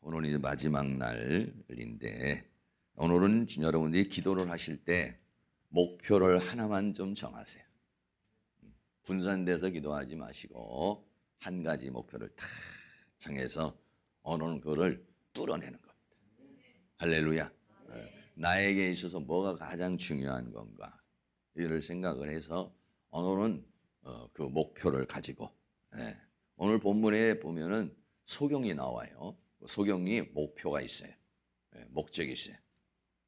오늘은 이제 마지막 날인데 오늘은 여러분들이 기도를 하실 때 목표를 하나만 좀 정하세요. 분산돼서 기도하지 마시고 한 가지 목표를 탁 정해서 오늘은 그거를 뚫어내는 겁니다. 할렐루야. 나에게 있어서 뭐가 가장 중요한 건가 이를 생각을 해서 오늘은 그 목표를 가지고 오늘 본문에 보면은 소경이 나와요. 소경이 목표가 있어요. 목적이 있어요.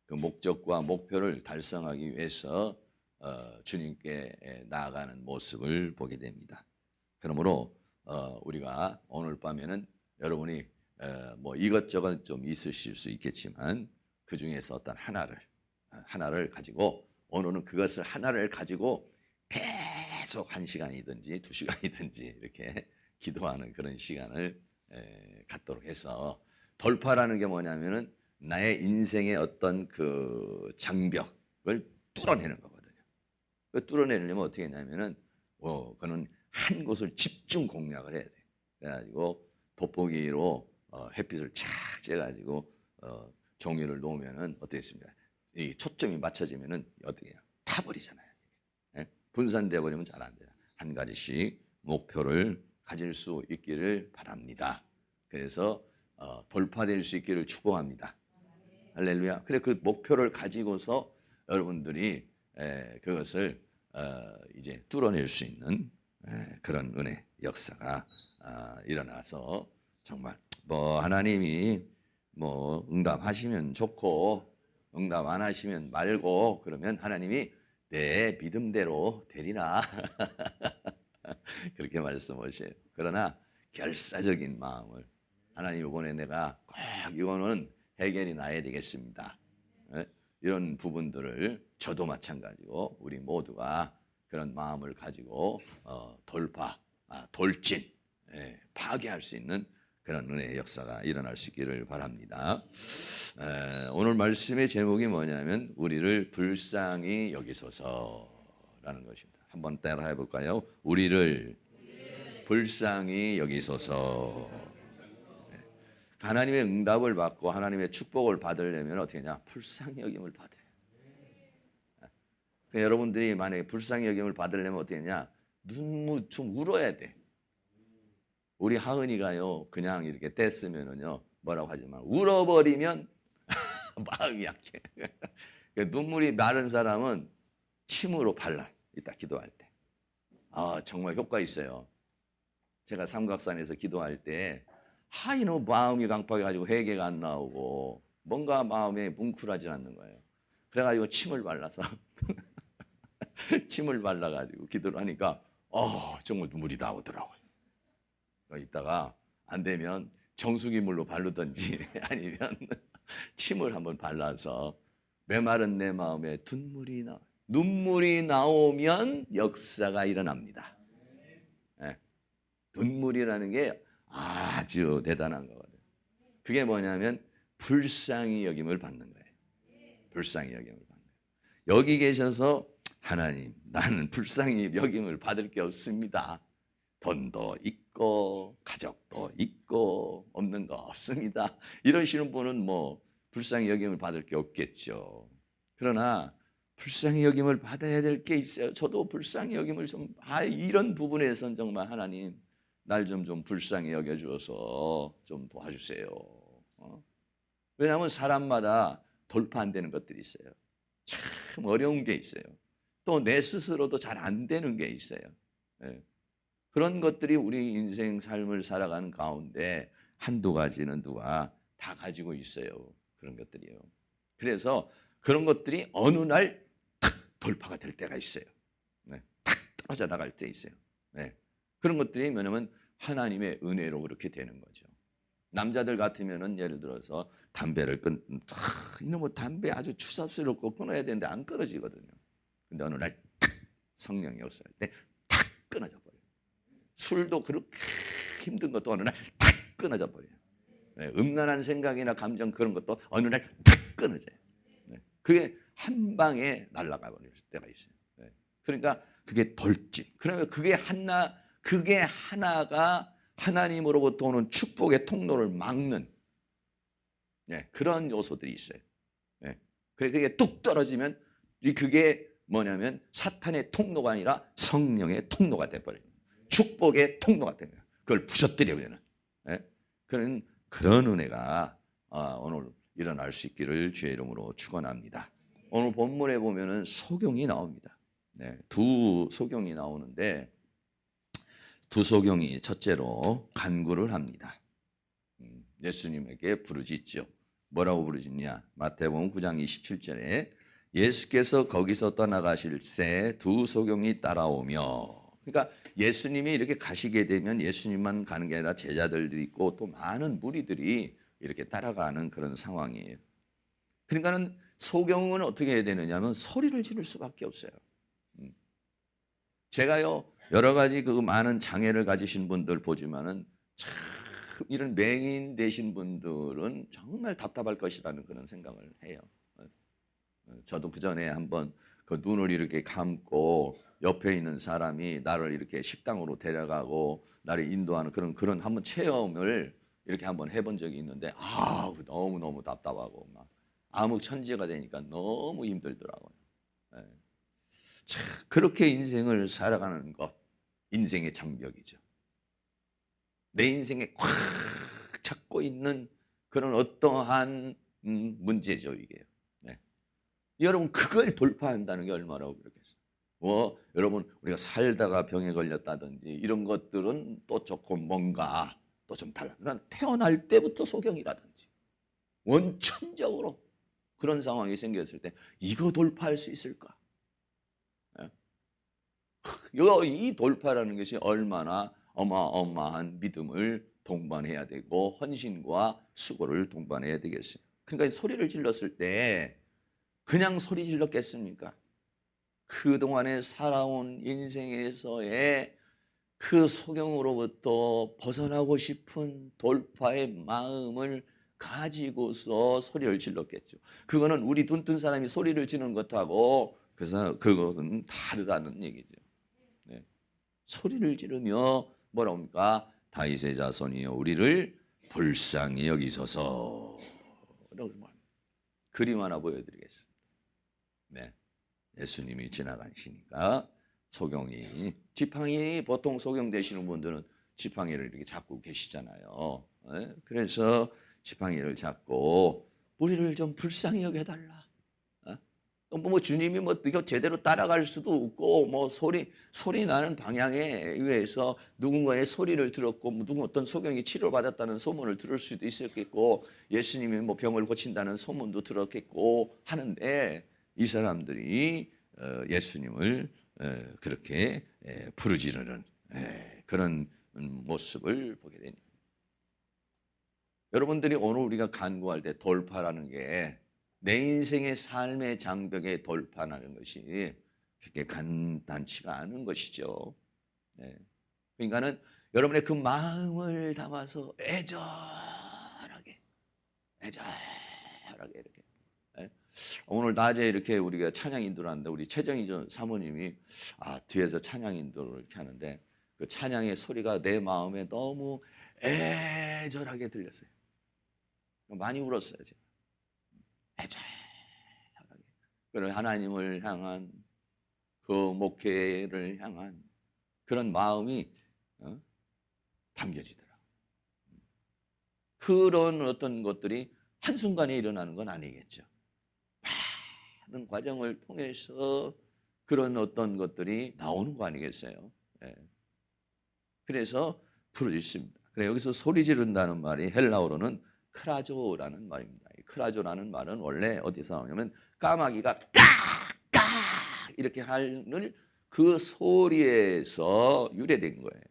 그 목적과 목표를 달성하기 위해서 주님께 나아가는 모습을 보게 됩니다. 그러므로 우리가 오늘 밤에는 여러분이 뭐 이것저것 좀 있으실 수 있겠지만 그 중에서 어떤 하나를 가지고 오늘은 그것을 하나를 가지고 계속 1시간이든지 2시간이든지 이렇게 기도하는 그런 시간을 갖도록 해서 돌파라는 게 뭐냐면은 나의 인생의 어떤 그 장벽을 뚫어내는 거거든요. 그 뚫어내려면 어떻게 했냐면은 그는 한 곳을 집중 공략을 해야 돼. 그래가지고 돋보기로 햇빛을 착 쬐가지고 종이를 놓으면은 어떻겠습니까? 이 초점이 맞춰지면은 어떻게 해요? 타버리잖아요. 분산돼 버리면 잘 안 돼요. 한 가지씩 목표를 가질 수 있기를 바랍니다. 그래서 돌파될 수 있기를 축복합니다. 할렐루야. 그래 그 목표를 가지고서 여러분들이 그것을 이제 뚫어낼 수 있는 그런 은혜 역사가 일어나서 정말 뭐 하나님이 뭐 응답하시면 좋고 응답 안 하시면 말고 그러면 하나님이 내 믿음대로 되리라 그렇게 말씀하셔요. 그러나 결사적인 마음을 하나님 이번에 내가 꼭 이거는 해결이 나야 되겠습니다. 이런 부분들을 저도 마찬가지고 우리 모두가 그런 마음을 가지고 돌파, 돌진, 파괴할 수 있는 그런 은혜의 역사가 일어날 수 있기를 바랍니다. 오늘 말씀의 제목이 뭐냐면 우리를 불쌍히 여기소서라는 것입니다. 한번 따라 해볼까요? 우리를 불쌍히 여기소서. 하나님의 응답을 받고 하나님의 축복을 받으려면 어떻게 하냐? 불쌍히 여김을 받아요. 그러니까 여러분들이 만약에 불쌍히 여김을 받으려면 어떻게 하냐? 눈물 좀 울어야 돼. 우리 하은이가요 그냥 이렇게 뗐으면은요 뭐라고 하지만 울어버리면 마음이 약해. 눈물이 마른 사람은 침으로 발라. 이따 기도할 때. 정말 효과 있어요. 제가 삼각산에서 기도할 때 너무 마음이 강팍해가지고 회개가 안 나오고 뭔가 마음에 뭉클하지 않는 거예요. 그래가지고 침을 발라서 침을 발라가지고 기도를 하니까 정말 눈물이 나오더라고요. 이따가 안 되면 정수기 물로 바르든지 아니면 침을 한번 발라서 메마른 내 마음에 눈물이 나오면 역사가 일어납니다. 눈물이라는 게 아주 대단한 거거든요. 그게 뭐냐면 불쌍히 여김을 받는 거예요. 불쌍히 여김을 받는 거예요. 여기 계셔서 하나님 나는 불쌍히 여김을 받을 게 없습니다. 돈도 있고 가족도 있고 없는 거 없습니다. 이러시는 분은 뭐 불쌍히 여김을 받을 게 없겠죠. 그러나 불쌍히 여김을 받아야 될 게 있어요. 저도 불쌍히 여김을 좀 이런 부분에선 정말 하나님 날 좀 불쌍히 여겨주어서 좀 도와주세요. 왜냐하면 사람마다 돌파 안 되는 것들이 있어요. 참 어려운 게 있어요. 또 내 스스로도 잘 안 되는 게 있어요. 그런 것들이 우리 인생 삶을 살아가는 가운데 한두 가지는 누가 다 가지고 있어요. 그런 것들이요. 그래서 그런 것들이 어느 날 탁 돌파가 될 때가 있어요. 탁 떨어져 나갈 때 있어요. 그런 것들이 뭐냐면 하나님의 은혜로 그렇게 되는 거죠. 남자들 같으면은 예를 들어서 담배를 이놈의 담배 아주 추잡스럽고 끊어야 되는데 안 끊어지거든요. 근데 어느 날 성령이 역사할 때 탁 끊어져 버려요. 술도 그렇게 힘든 것도 어느 날 탁 끊어져 버려요. 음란한 생각이나 감정 그런 것도 어느 날 탁 끊어져요. 그게 한 방에 날아가 버릴 때가 있어요. 그러니까 그게 돌진. 그러면 그게 하나가 하나님으로부터 오는 축복의 통로를 막는 네, 그런 요소들이 있어요. 네. 그게 뚝 떨어지면 그게 뭐냐면 사탄의 통로가 아니라 성령의 통로가 돼버려요. 축복의 통로가 됩니다. 그걸 부셔뜨려버리는 그런 은혜가 오늘 일어날 수 있기를 주의 이름으로 축원합니다. 오늘 본문에 보면은 소경이 나옵니다. 네, 두 소경이 나오는데 두 소경이 첫째로 간구를 합니다. 예수님에게 부르짖죠. 뭐라고 부르짖냐? 마태복음 9장 27절에 예수께서 거기서 떠나가실 새 두 소경이 따라오며, 그러니까 예수님이 이렇게 가시게 되면 예수님만 가는 게 아니라 제자들도 있고 또 많은 무리들이 이렇게 따라가는 그런 상황이에요. 그러니까는 소경은 어떻게 해야 되느냐면 소리를 지를 수밖에 없어요. 제가요 여러 가지 그 많은 장애를 가지신 분들 보지만은 참 이런 맹인 되신 분들은 정말 답답할 것이라는 그런 생각을 해요. 저도 그 전에 한번 그 눈을 이렇게 감고 옆에 있는 사람이 나를 이렇게 식당으로 데려가고 나를 인도하는 그런 한번 체험을 이렇게 한번 해본 적이 있는데 너무 답답하고 막 암흑천지가 되니까 너무 힘들더라고요. 참 그렇게 인생을 살아가는 것, 인생의 장벽이죠. 내 인생에 꽉 잡고 있는 그런 어떠한 문제죠, 이게. 네. 여러분 그걸 돌파한다는 게 얼마나 그렇겠어요. 여러분 우리가 살다가 병에 걸렸다든지 이런 것들은 또 조금 뭔가 또 좀 달라. 그러나 태어날 때부터 소경이라든지 원천적으로 그런 상황이 생겼을 때 이거 돌파할 수 있을까? 이 돌파라는 것이 얼마나 어마어마한 믿음을 동반해야 되고 헌신과 수고를 동반해야 되겠어요. 그러니까 소리를 질렀을 때 그냥 소리 질렀겠습니까? 그동안에 살아온 인생에서의 그 소경으로부터 벗어나고 싶은 돌파의 마음을 가지고서 소리를 질렀겠죠. 그거는 우리 눈 뜬 사람이 소리를 지르는 것하고 그것은 다르다는 얘기죠. 네. 소리를 지르며 뭐라고 합니까? 다윗의 자손이여 우리를 불쌍히 여기소서. 그림 하나 보여드리겠습니다. 네. 예수님이 지나가시니까 소경이, 지팡이, 보통 소경 되시는 분들은 지팡이를 이렇게 잡고 계시잖아요. 네? 그래서 지팡이를 잡고 우리를 좀 불쌍히 여겨달라. 뭐 주님이 뭐 이거 제대로 따라갈 수도 없고 뭐 소리 나는 방향에 의해서 누군가의 소리를 들었고 누군 어떤 소경이 치료받았다는 소문을 들을 수도 있었겠고 예수님이 뭐 병을 고친다는 소문도 들었겠고 하는데 이 사람들이 예수님을 그렇게 부르짖는 그런 모습을 보게 됩니다. 여러분들이 오늘 우리가 간구할 때 돌파라는 게 내 인생의 삶의 장벽에 돌파하는 것이 그렇게 간단치가 않은 것이죠. 네. 그러니까는 여러분의 그 마음을 담아서 애절하게 이렇게. 네. 오늘 낮에 이렇게 우리가 찬양 인도를 하는데 우리 최정희 사모님이 뒤에서 찬양 인도를 이렇게 하는데 그 찬양의 소리가 내 마음에 너무 애절하게 들렸어요. 많이 울었어요, 제가. 애절하게. 그런 하나님을 향한 그 목회를 향한 그런 마음이 담겨지더라. 그런 어떤 것들이 한순간에 일어나는 건 아니겠죠. 많은 과정을 통해서 그런 어떤 것들이 나오는 거 아니겠어요. 네. 그래서 부르짖습니다. 그래 여기서 소리 지른다는 말이 헬라어로는 크라조라는 말입니다. 크라조라는 말은 원래 어디서 나오냐면 까마귀가 깍깍 이렇게 하는 그 소리에서 유래된 거예요.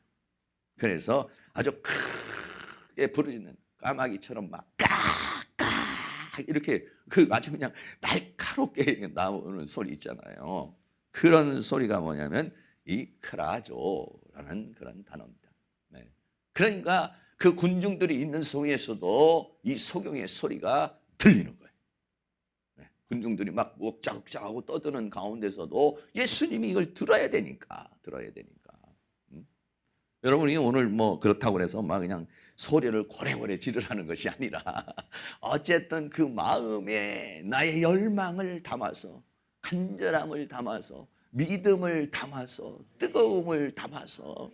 그래서 아주 크게 부르짖는 까마귀처럼 막 깍깍 이렇게 그 아주 그냥 날카롭게 나오는 소리 있잖아요. 그런 소리가 뭐냐면 이 크라조라는 그런 단어입니다. 네. 그러니까 그 군중들이 있는 속에서도 이 소경의 소리가 들리는 거예요. 네. 군중들이 막 욱작욱작하고 떠드는 가운데서도 예수님이 이걸 들어야 되니까. 여러분이 오늘 뭐 그렇다고 해서 막 그냥 소리를 고래고래 지르라는 것이 아니라 어쨌든 그 마음에 나의 열망을 담아서, 간절함을 담아서, 믿음을 담아서, 뜨거움을 담아서.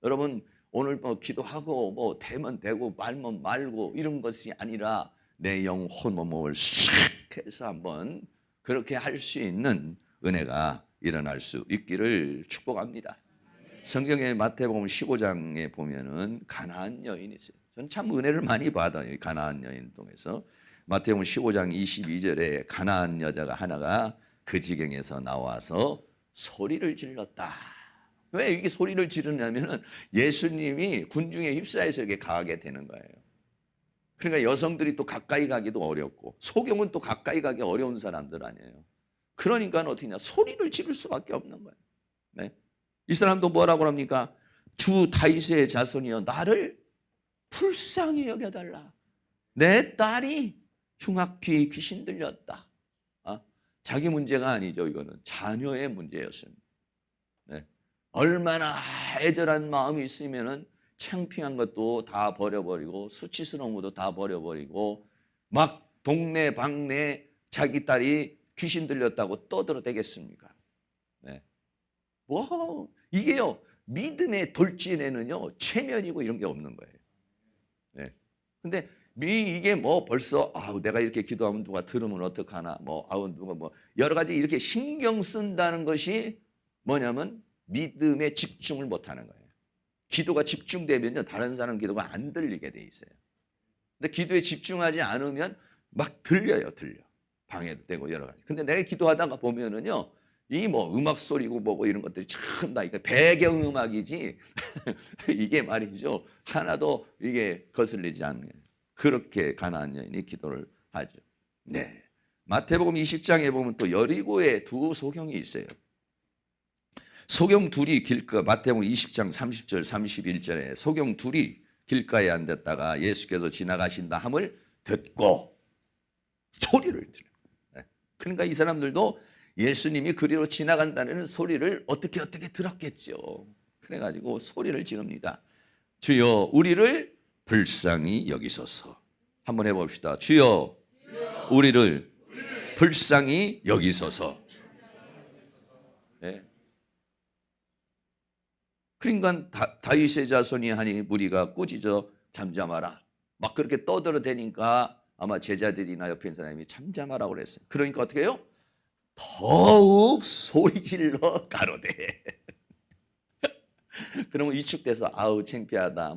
여러분 오늘 뭐 기도하고 뭐 되면 되고 말면 말고 이런 것이 아니라 내 영혼 몸을 싹 해서 한번 그렇게 할 수 있는 은혜가 일어날 수 있기를 축복합니다. 성경의 마태복음 15장에 보면은 가나안 여인이 있어요. 저는 참 은혜를 많이 받아요. 가나안 여인 통해서. 마태복음 15장 22절에 가나안 여자가 하나가 그 지경에서 나와서 소리를 질렀다. 왜 이게 소리를 지르냐면은 예수님이 군중에 휩싸여서 이렇게 가게 되는 거예요. 그러니까 여성들이 또 가까이 가기도 어렵고 소경은 또 가까이 가기 어려운 사람들 아니에요. 그러니까 어떻게냐, 소리를 지를 수밖에 없는 거예요. 네? 이 사람도 뭐라고 합니까? 주 다윗의 자손이여 나를 불쌍히 여겨달라. 내 딸이 흉악히 귀신 들렸다. 자기 문제가 아니죠. 이거는 자녀의 문제였습니다. 네. 얼마나 애절한 마음이 있으면은 창피한 것도 다 버려버리고 수치스러운 것도 다 버려버리고 막 동네 방네 자기 딸이 귀신 들렸다고 떠들어대겠습니까? 네. 뭐 이게요, 믿음의 돌진에는요 체면이고 이런 게 없는 거예요. 네. 근데 이게 뭐 벌써 내가 이렇게 기도하면 누가 들으면 어떡하나, 누가 여러 가지 이렇게 신경 쓴다는 것이 뭐냐면 믿음에 집중을 못하는 거예요. 기도가 집중되면요 다른 사람 기도가 안 들리게 돼 있어요. 근데 기도에 집중하지 않으면 막 들려. 방해도 되고 여러 가지. 근데 내가 기도하다가 보면은요 이 음악 소리고 뭐고 이런 것들이 참 다 이게 배경 음악이지 이게 말이죠 하나도 이게 거슬리지 않는, 그렇게 가나안 여인이 기도를 하죠. 네. 마태복음 20장에 보면 또 여리고에 두 소경이 있어요. 소경 둘이 마태복음 20장 30절 31절에 소경 둘이 길가에 앉았다가 예수께서 지나가신다 함을 듣고 소리를 들어요. 네. 그러니까 이 사람들도 예수님이 그리로 지나간다는 소리를 어떻게 들었겠죠. 그래가지고 소리를 지릅니다. 주여 우리를 불쌍히 여기소서. 한번 해봅시다. 주여 우리를 불쌍히 여기소서. 네. 그러니까 다윗의 자손이 하니 무리가 꾸짖어 잠잠하라. 막 그렇게 떠들어대니까 아마 제자들이나 옆에 있는 사람이 잠잠하라고 그랬어요. 그러니까 어떻게 해요? 더욱 소리질러 가로되. 그러면 위축돼서 창피하다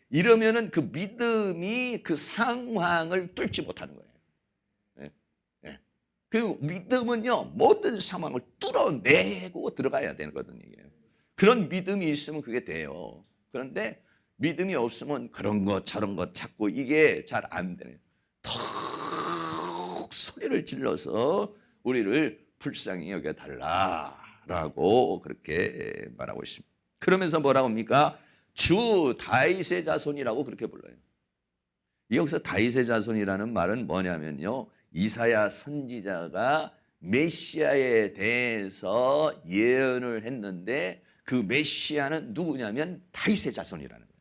이러면은 그 믿음이 그 상황을 뚫지 못하는 거예요. 네. 네. 그 믿음은요 모든 상황을 뚫어내고 들어가야 되거든요. 그런 믿음이 있으면 그게 돼요. 그런데 믿음이 없으면 그런 것 저런 것 찾고 이게 잘 안 되네요. 턱 소리를 질러서 우리를 불쌍히 여겨달라라고 그렇게 말하고 있습니다. 그러면서 뭐라고 합니까? 주 다윗의 자손이라고 그렇게 불러요. 여기서 다윗의 자손이라는 말은 뭐냐면요, 이사야 선지자가 메시아에 대해서 예언을 했는데 그 메시아는 누구냐면 다윗의 자손이라는 거예요.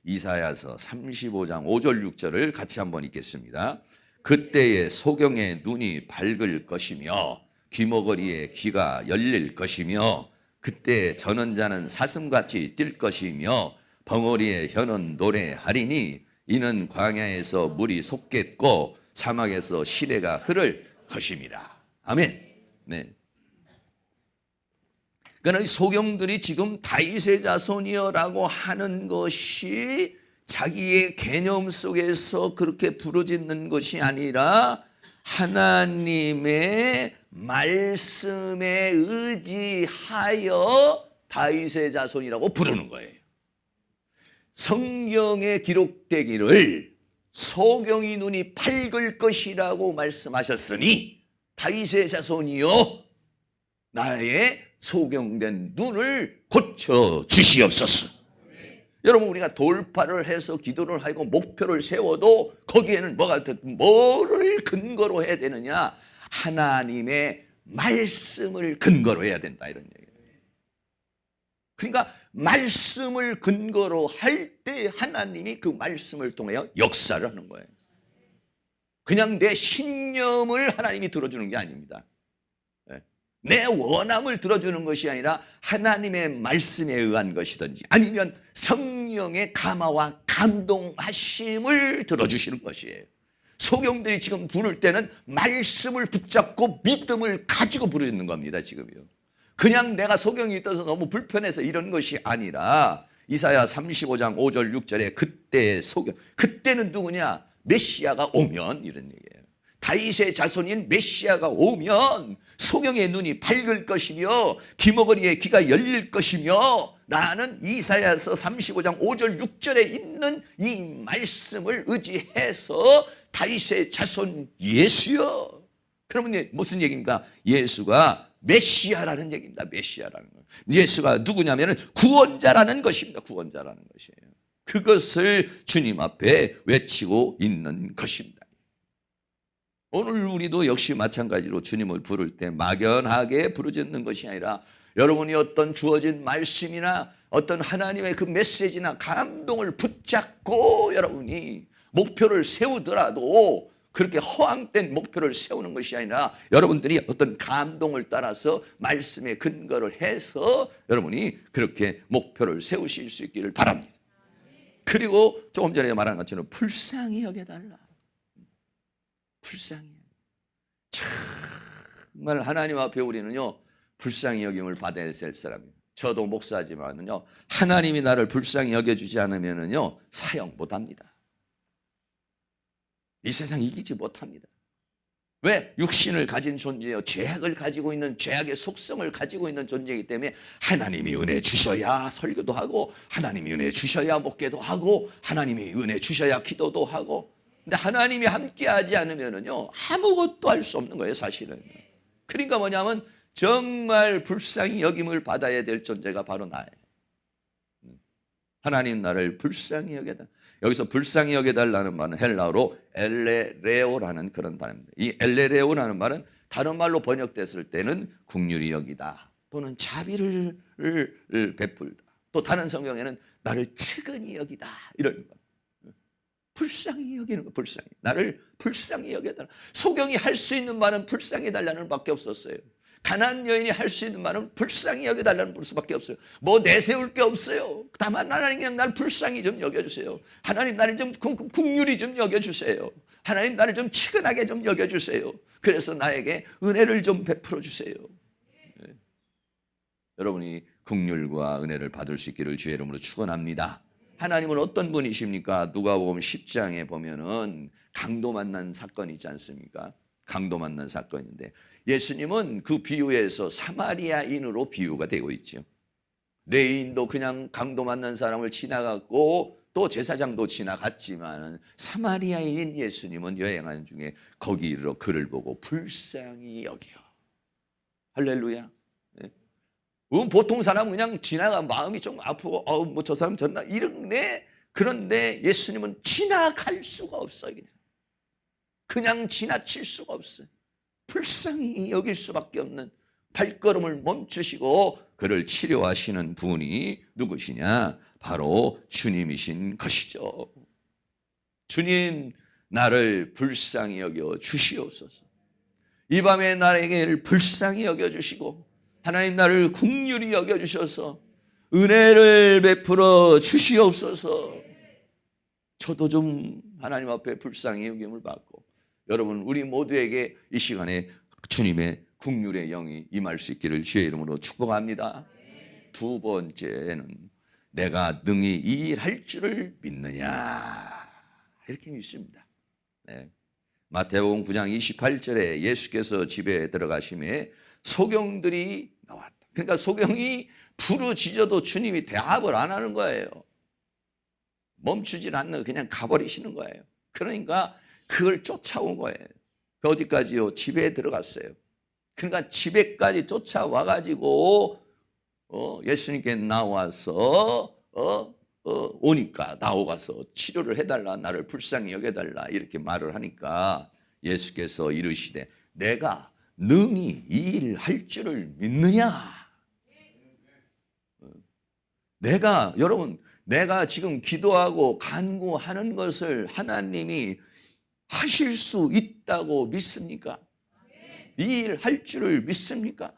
이사야서 35장 5절 6절을 같이 한번 읽겠습니다. 그때에 소경의 눈이 밝을 것이며 귀머거리에 귀가 열릴 것이며 그때 저는 자는 사슴같이 뛸 것이며 벙어리의 혀는 노래하리니 이는 광야에서 물이 솟겠고 사막에서 시내가 흐를 것임이라. 아멘. 네. 그러니까 이 소경들이 지금 다윗의 자손이여라고 하는 것이 자기의 개념 속에서 그렇게 부르짖는 것이 아니라 하나님의 말씀에 의지하여 다윗의 자손이라고 부르는 거예요. 성경에 기록되기를 소경이 눈이 밝을 것이라고 말씀하셨으니 다윗의 자손이여 나의 소경된 눈을 고쳐 주시옵소서. 여러분 우리가 돌파를 해서 기도를 하고 목표를 세워도 거기에는 뭐를 근거로 해야 되느냐? 하나님의 말씀을 근거로 해야 된다 이런 얘기예요. 그러니까 말씀을 근거로 할 때 하나님이 그 말씀을 통하여 역사를 하는 거예요. 그냥 내 신념을 하나님이 들어주는 게 아닙니다. 내 원함을 들어주는 것이 아니라 하나님의 말씀에 의한 것이든지 아니면 성령의 감화와 감동하심을 들어주시는 것이에요. 소경들이 지금 부를 때는 말씀을 붙잡고 믿음을 가지고 부르는 겁니다. 지금요. 그냥 내가 소경이 떠서 너무 불편해서 이런 것이 아니라 이사야 35장 5절 6절에 그때의 소경, 그때는 누구냐? 메시아가 오면, 이런 얘기예요. 다윗의 자손인 메시아가 오면 소경의 눈이 밝을 것이며 귀머거리의 귀가 열릴 것이며, 나는 이사야서 35장 5절 6절에 있는 이 말씀을 의지해서 다윗의 자손 예수여. 그러면 무슨 얘기입니까? 예수가 메시아라는 얘기입니다. 메시아라는 거. 예수가 누구냐면 구원자라는 것입니다. 구원자라는 것이에요. 그것을 주님 앞에 외치고 있는 것입니다. 오늘 우리도 역시 마찬가지로 주님을 부를 때 막연하게 부르짖는 것이 아니라 여러분이 어떤 주어진 말씀이나 어떤 하나님의 그 메시지나 감동을 붙잡고 여러분이 목표를 세우더라도 그렇게 허황된 목표를 세우는 것이 아니라 여러분들이 어떤 감동을 따라서 말씀에 근거를 해서 여러분이 그렇게 목표를 세우실 수 있기를 바랍니다. 그리고 조금 전에 말한 것처럼 불쌍히 여겨달라. 불쌍히. 정말 하나님 앞에 우리는요 불쌍히 여김을 받아야 될 사람이에요. 저도 목사지만은요 하나님이 나를 불쌍히 여겨주지 않으면은요 사역 못합니다. 이 세상 이기지 못합니다. 왜? 육신을 가진 존재예요. 죄악을 가지고 있는, 죄악의 속성을 가지고 있는 존재이기 때문에 하나님이 은혜 주셔야 설교도 하고, 하나님이 은혜 주셔야 목회도 하고, 하나님이 은혜 주셔야 기도도 하고. 근데 하나님이 함께하지 않으면은요 아무것도 할 수 없는 거예요, 사실은. 그러니까 뭐냐면 정말 불쌍히 여김을 받아야 될 존재가 바로 나예요. 하나님 나를 불쌍히 여겨달라. 여기서 불쌍히 여겨달라는 말은 헬라어로 엘레레오라는 그런 단어입니다. 이 엘레레오라는 말은 다른 말로 번역됐을 때는 긍휼히 여기다 또는 자비를 베풀다. 또 다른 성경에는 나를 측은히 여기다 이런 거. 불쌍히 여기는 거, 불쌍히. 나를 불쌍히 여겨달라. 소경이 할 수 있는 말은 불쌍히 달라는 밖에 없었어요. 가난한 여인이 할 수 있는 말은 불쌍히 여겨달라는 수밖에 없어요. 뭐 내세울 게 없어요. 다만 하나님 그냥 나를 불쌍히 좀 여겨주세요. 하나님 나를 좀 긍휼히 좀 여겨주세요. 하나님 나를 좀 치근하게 좀 여겨주세요. 그래서 나에게 은혜를 좀 베풀어 주세요. 네. 여러분이 긍휼과 은혜를 받을 수 있기를 주의 이름으로 축원합니다. 하나님은 어떤 분이십니까? 누가복음 10장에 보면은 강도 만난 사건이 있지 않습니까? 강도 만난 사건인데 예수님은 그 비유에서 사마리아인으로 비유가 되고 있죠. 레인도 그냥 강도 만난 사람을 지나갔고 또 제사장도 지나갔지만 사마리아인인 예수님은 여행하는 중에 거기 이르러 그를 보고 불쌍히 여겨. 할렐루야. 네. 보통 사람은 그냥 지나가 마음이 좀 아프고 뭐 저 사람 졌나 이런데, 그런데 예수님은 지나갈 수가 없어요. 그냥 지나칠 수가 없어요. 불쌍히 여길 수밖에 없는, 발걸음을 멈추시고 그를 치료하시는 분이 누구시냐? 바로 주님이신 것이죠. 주님 나를 불쌍히 여겨 주시옵소서. 이 밤에 나에게 불쌍히 여겨 주시고 하나님 나를 긍휼히 여겨 주셔서 은혜를 베풀어 주시옵소서. 저도 좀 하나님 앞에 불쌍히 여김을 받고 여러분 우리 모두에게 이 시간에 주님의 긍휼의 영이 임할 수 있기를 주의 이름으로 축복합니다. 두 번째는 내가 능히 이 일 할 줄을 믿느냐, 이렇게 믿습니다. 네. 마태복음 9장 28절에 예수께서 집에 들어가심에 소경들이 나왔다. 그러니까 소경이 부르짖어도 주님이 대답을 안 하는 거예요. 멈추질 않는, 그냥 가버리시는 거예요. 그러니까 그걸 쫓아온 거예요. 어디까지요? 집에 들어갔어요. 그러니까 집에까지 쫓아와가지고 예수님께 나와서 오니까 나와서 치료를 해달라, 나를 불쌍히 여겨달라 이렇게 말을 하니까 예수께서 이르시되 내가 능히 이 일 할 줄을 믿느냐? 여러분, 내가 지금 기도하고 간구하는 것을 하나님이 하실 수 있다고 믿습니까? 이 일 할 줄을 믿습니까?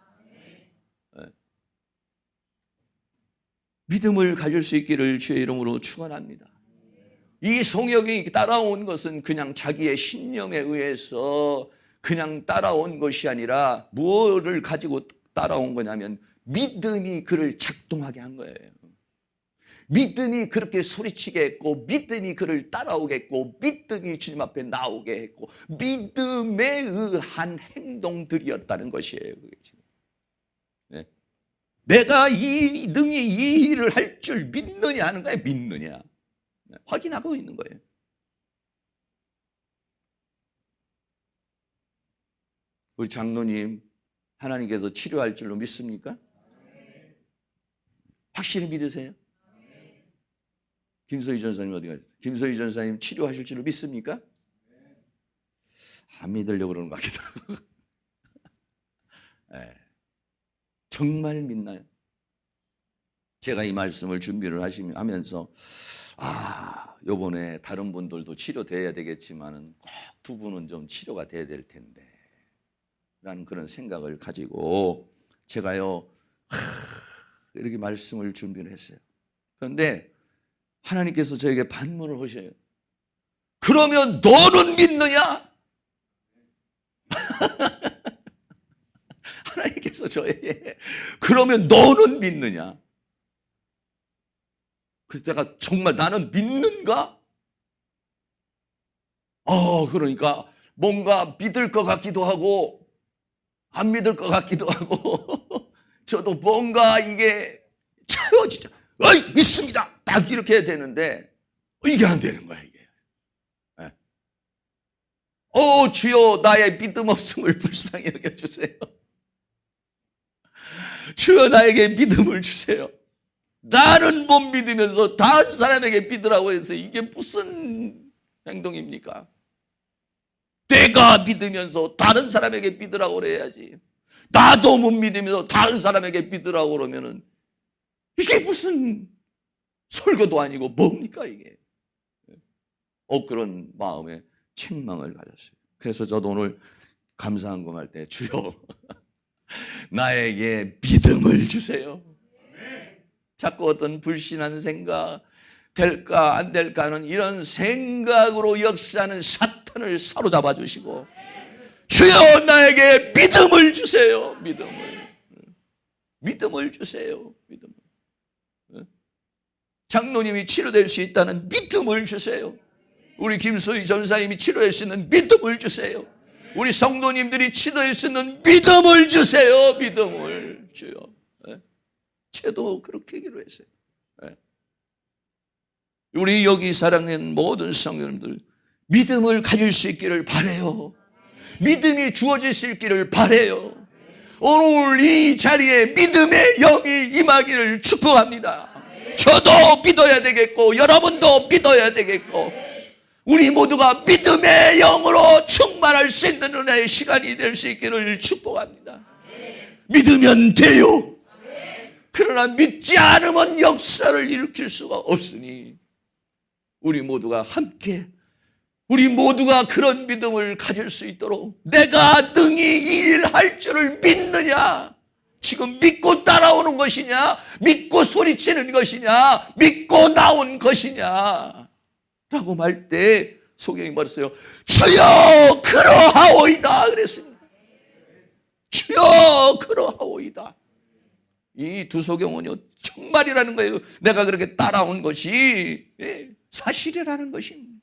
믿음을 가질 수 있기를 주의 이름으로 축원합니다. 이 성역이 따라온 것은 그냥 자기의 신념에 의해서 그냥 따라온 것이 아니라 무엇을 가지고 따라온 거냐면 믿음이 그를 작동하게 한 거예요. 믿음이 그렇게 소리치게 했고, 믿음이 그를 따라오게 했고, 믿음이 주님 앞에 나오게 했고, 믿음에 의한 행동들이었다는 것이에요. 그게 지금. 네. 내가 능히 이 일을 할 줄 믿느냐 하는 거예요. 믿느냐. 네. 확인하고 있는 거예요. 우리 장로님, 하나님께서 치료할 줄로 믿습니까? 확실히 믿으세요? 김소희 전사님 어디 가셨어요? 김소희 전사님 치료하실 줄로 믿습니까? 안 믿으려고 그러는 것 같기도 하고. 네. 정말 믿나요? 제가 이 말씀을 준비를 하면서 요번에 다른 분들도 치료돼야 되겠지만은 꼭 두 분은 좀 치료가 돼야 될 텐데 라는 그런 생각을 가지고 제가요 이렇게 말씀을 준비를 했어요. 그런데 하나님께서 저에게 반문을 하셔요. 그러면 너는 믿느냐? 하나님께서 저에게 그러면 너는 믿느냐? 그래서 내가 정말 나는 믿는가? 그러니까 뭔가 믿을 것 같기도 하고 안 믿을 것 같기도 하고 저도 뭔가 이게 차요 진짜 믿습니다 딱 이렇게 해야 되는데 이게 안 되는 거야 이게. 네. 주여 나의 믿음 없음을 불쌍히 여겨주세요. 주여 나에게 믿음을 주세요. 나는 못 믿으면서 다른 사람에게 믿으라고 해서 이게 무슨 행동입니까? 내가 믿으면서 다른 사람에게 믿으라고 그래야지. 나도 못 믿으면서 다른 사람에게 믿으라고 그러면은 이게 무슨 설교도 아니고 뭡니까 이게. 그런 마음에 책망을 가졌어요. 그래서 저도 오늘 감사한금할 때 주여 나에게 믿음을 주세요. 자꾸 어떤 불신한 생각, 될까 안 될까 하는 이런 생각으로 역사하는 사탄을 사로잡아 주시고 주여 나에게 믿음을 주세요. 믿음을 주세요. 믿음을. 장로님이 치료될 수 있다는 믿음을 주세요. 우리 김소희 전사님이 치료할 수 있는 믿음을 주세요. 우리 성도님들이 치료할 수 있는 믿음을 주세요. 믿음을 주요. 저도 그렇게 기도했어요. 우리 여기 사랑하는 모든 성도님들 믿음을 가질 수 있기를 바라요. 믿음이 주어질 수 있기를 바라요. 오늘 이 자리에 믿음의 영이 임하기를 축복합니다. 저도 믿어야 되겠고 여러분도 믿어야 되겠고 우리 모두가 믿음의 영으로 충만할 수 있는 은혜의 시간이 될 수 있기를 축복합니다. 믿으면 돼요. 그러나 믿지 않으면 역사를 일으킬 수가 없으니 우리 모두가 함께 우리 모두가 그런 믿음을 가질 수 있도록 내가 능히 이 일 할 줄을 믿느냐? 지금 믿고 따라오는 것이냐? 믿고 소리치는 것이냐? 믿고 나온 것이냐? 라고 말 때 소경이 말했어요. 주여 그러하오이다 그랬습니다. 주여 그러하오이다. 이 두 소경은요 정말이라는 거예요. 내가 그렇게 따라온 것이 사실이라는 것입니다.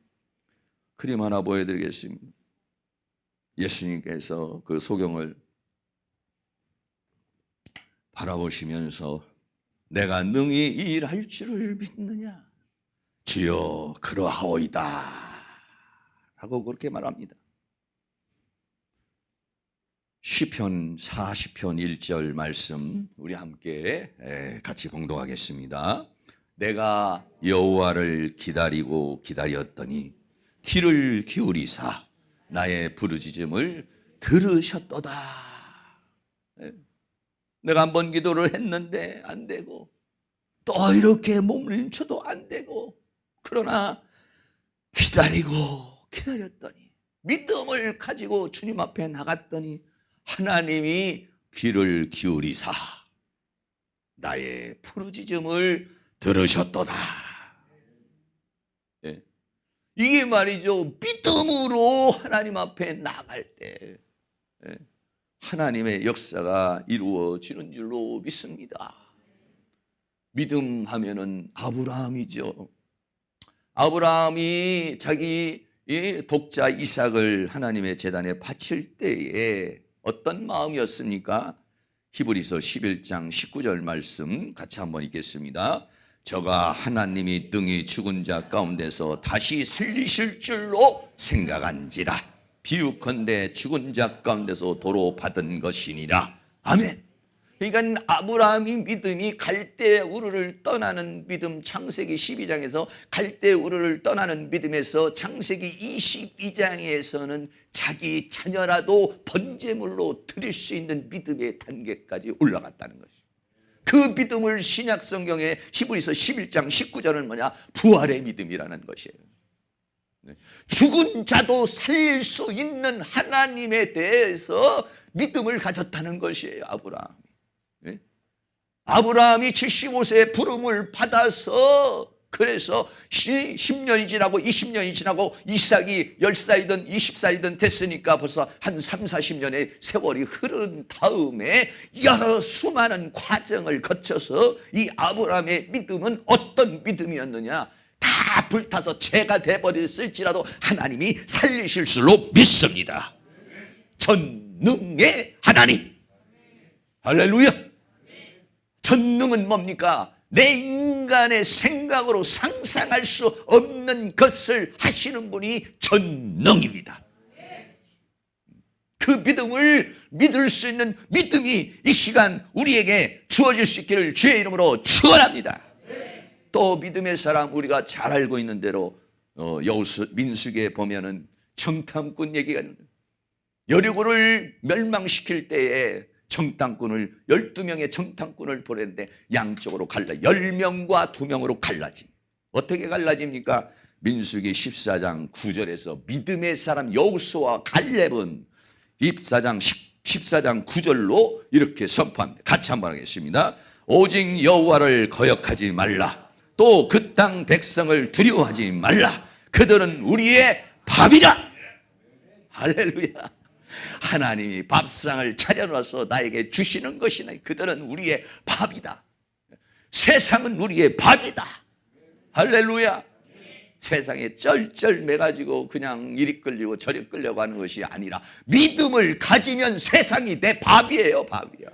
그림 하나 보여드리겠습니다. 예수님께서 그 소경을 바라보시면서 내가 능히 이 일 할 줄을 믿느냐? 주여 그러하오이다 라고 그렇게 말합니다. 시편 40편 1절 말씀 우리 함께 같이 봉독하겠습니다. 내가 여호와를 기다리고 기다렸더니 귀를 기울이사 나의 부르짖음을 들으셨도다. 내가 한번 기도를 했는데 안 되고 또 이렇게 몸부림쳐도 안 되고, 그러나 기다리고 기다렸더니, 믿음을 가지고 주님 앞에 나갔더니 하나님이 귀를 기울이사 나의 부르짖음을 들으셨도다. 예. 이게 말이죠, 믿음으로 하나님 앞에 나갈 때 하나님의 역사가 이루어지는 줄로 믿습니다. 믿음 하면은 아브라함이죠. 아브라함이 자기 독자 이삭을 하나님의 제단에 바칠 때에 어떤 마음이었습니까? 히브리서 11장 19절 말씀 같이 한번 읽겠습니다. 저가 하나님이 등이 죽은 자 가운데서 다시 살리실 줄로 생각한지라. 비유컨대 죽은 자 가운데서 도로 받은 것이니라. 아멘. 그러니까 아브라함이 믿음이 갈대 우르를 떠나는 믿음, 창세기 12장에서 갈대 우르를 떠나는 믿음에서 창세기 22장에서는 자기 자녀라도 번제물로 드릴 수 있는 믿음의 단계까지 올라갔다는 것이죠. 그 믿음을 신약 성경의 히브리서 11장 19절은 뭐냐? 부활의 믿음이라는 것이에요. 죽은 자도 살릴 수 있는 하나님에 대해서 믿음을 가졌다는 것이에요, 아브라함. 아브라함이 75세에 부름을 받아서, 그래서 10년이 지나고 20년이 지나고 이삭이 10살이든 20살이든 됐으니까 벌써 한 3, 40년의 세월이 흐른 다음에 여러 수많은 과정을 거쳐서 이 아브라함의 믿음은 어떤 믿음이었느냐? 다 불타서 죄가 돼버렸을지라도 하나님이 살리실 줄로 믿습니다. 전능의 하나님. 할렐루야. 전능은 뭡니까? 내 인간의 생각으로 상상할 수 없는 것을 하시는 분이 전능입니다. 그 믿음을 믿을 수 있는 믿음이 이 시간 우리에게 주어질 수 있기를 주의 이름으로 축원합니다. 또 믿음의 사람, 우리가 잘 알고 있는 대로 민수기에 보면은 정탐꾼 얘기가 있는데, 여리고를 멸망시킬 때에 정탐꾼을 12명의 정탐꾼을 보냈는데 양쪽으로 갈라 10명과 2명으로 갈라짐. 어떻게 갈라집니까? 민수기 14장 9절에서 믿음의 사람 여호수아와 갈렙은 14장 9절로 이렇게 선포합니다. 같이 한번 하겠습니다. 오직 여호와를 거역하지 말라. 또 그 땅 백성을 두려워하지 말라. 그들은 우리의 밥이라. 할렐루야. 하나님이 밥상을 차려놔서 나에게 주시는 것이나 그들은 우리의 밥이다. 세상은 우리의 밥이다. 할렐루야. 세상에 쩔쩔매가지고 그냥 이리 끌리고 저리 끌려고 하는 것이 아니라 믿음을 가지면 세상이 내 밥이에요. 밥이야.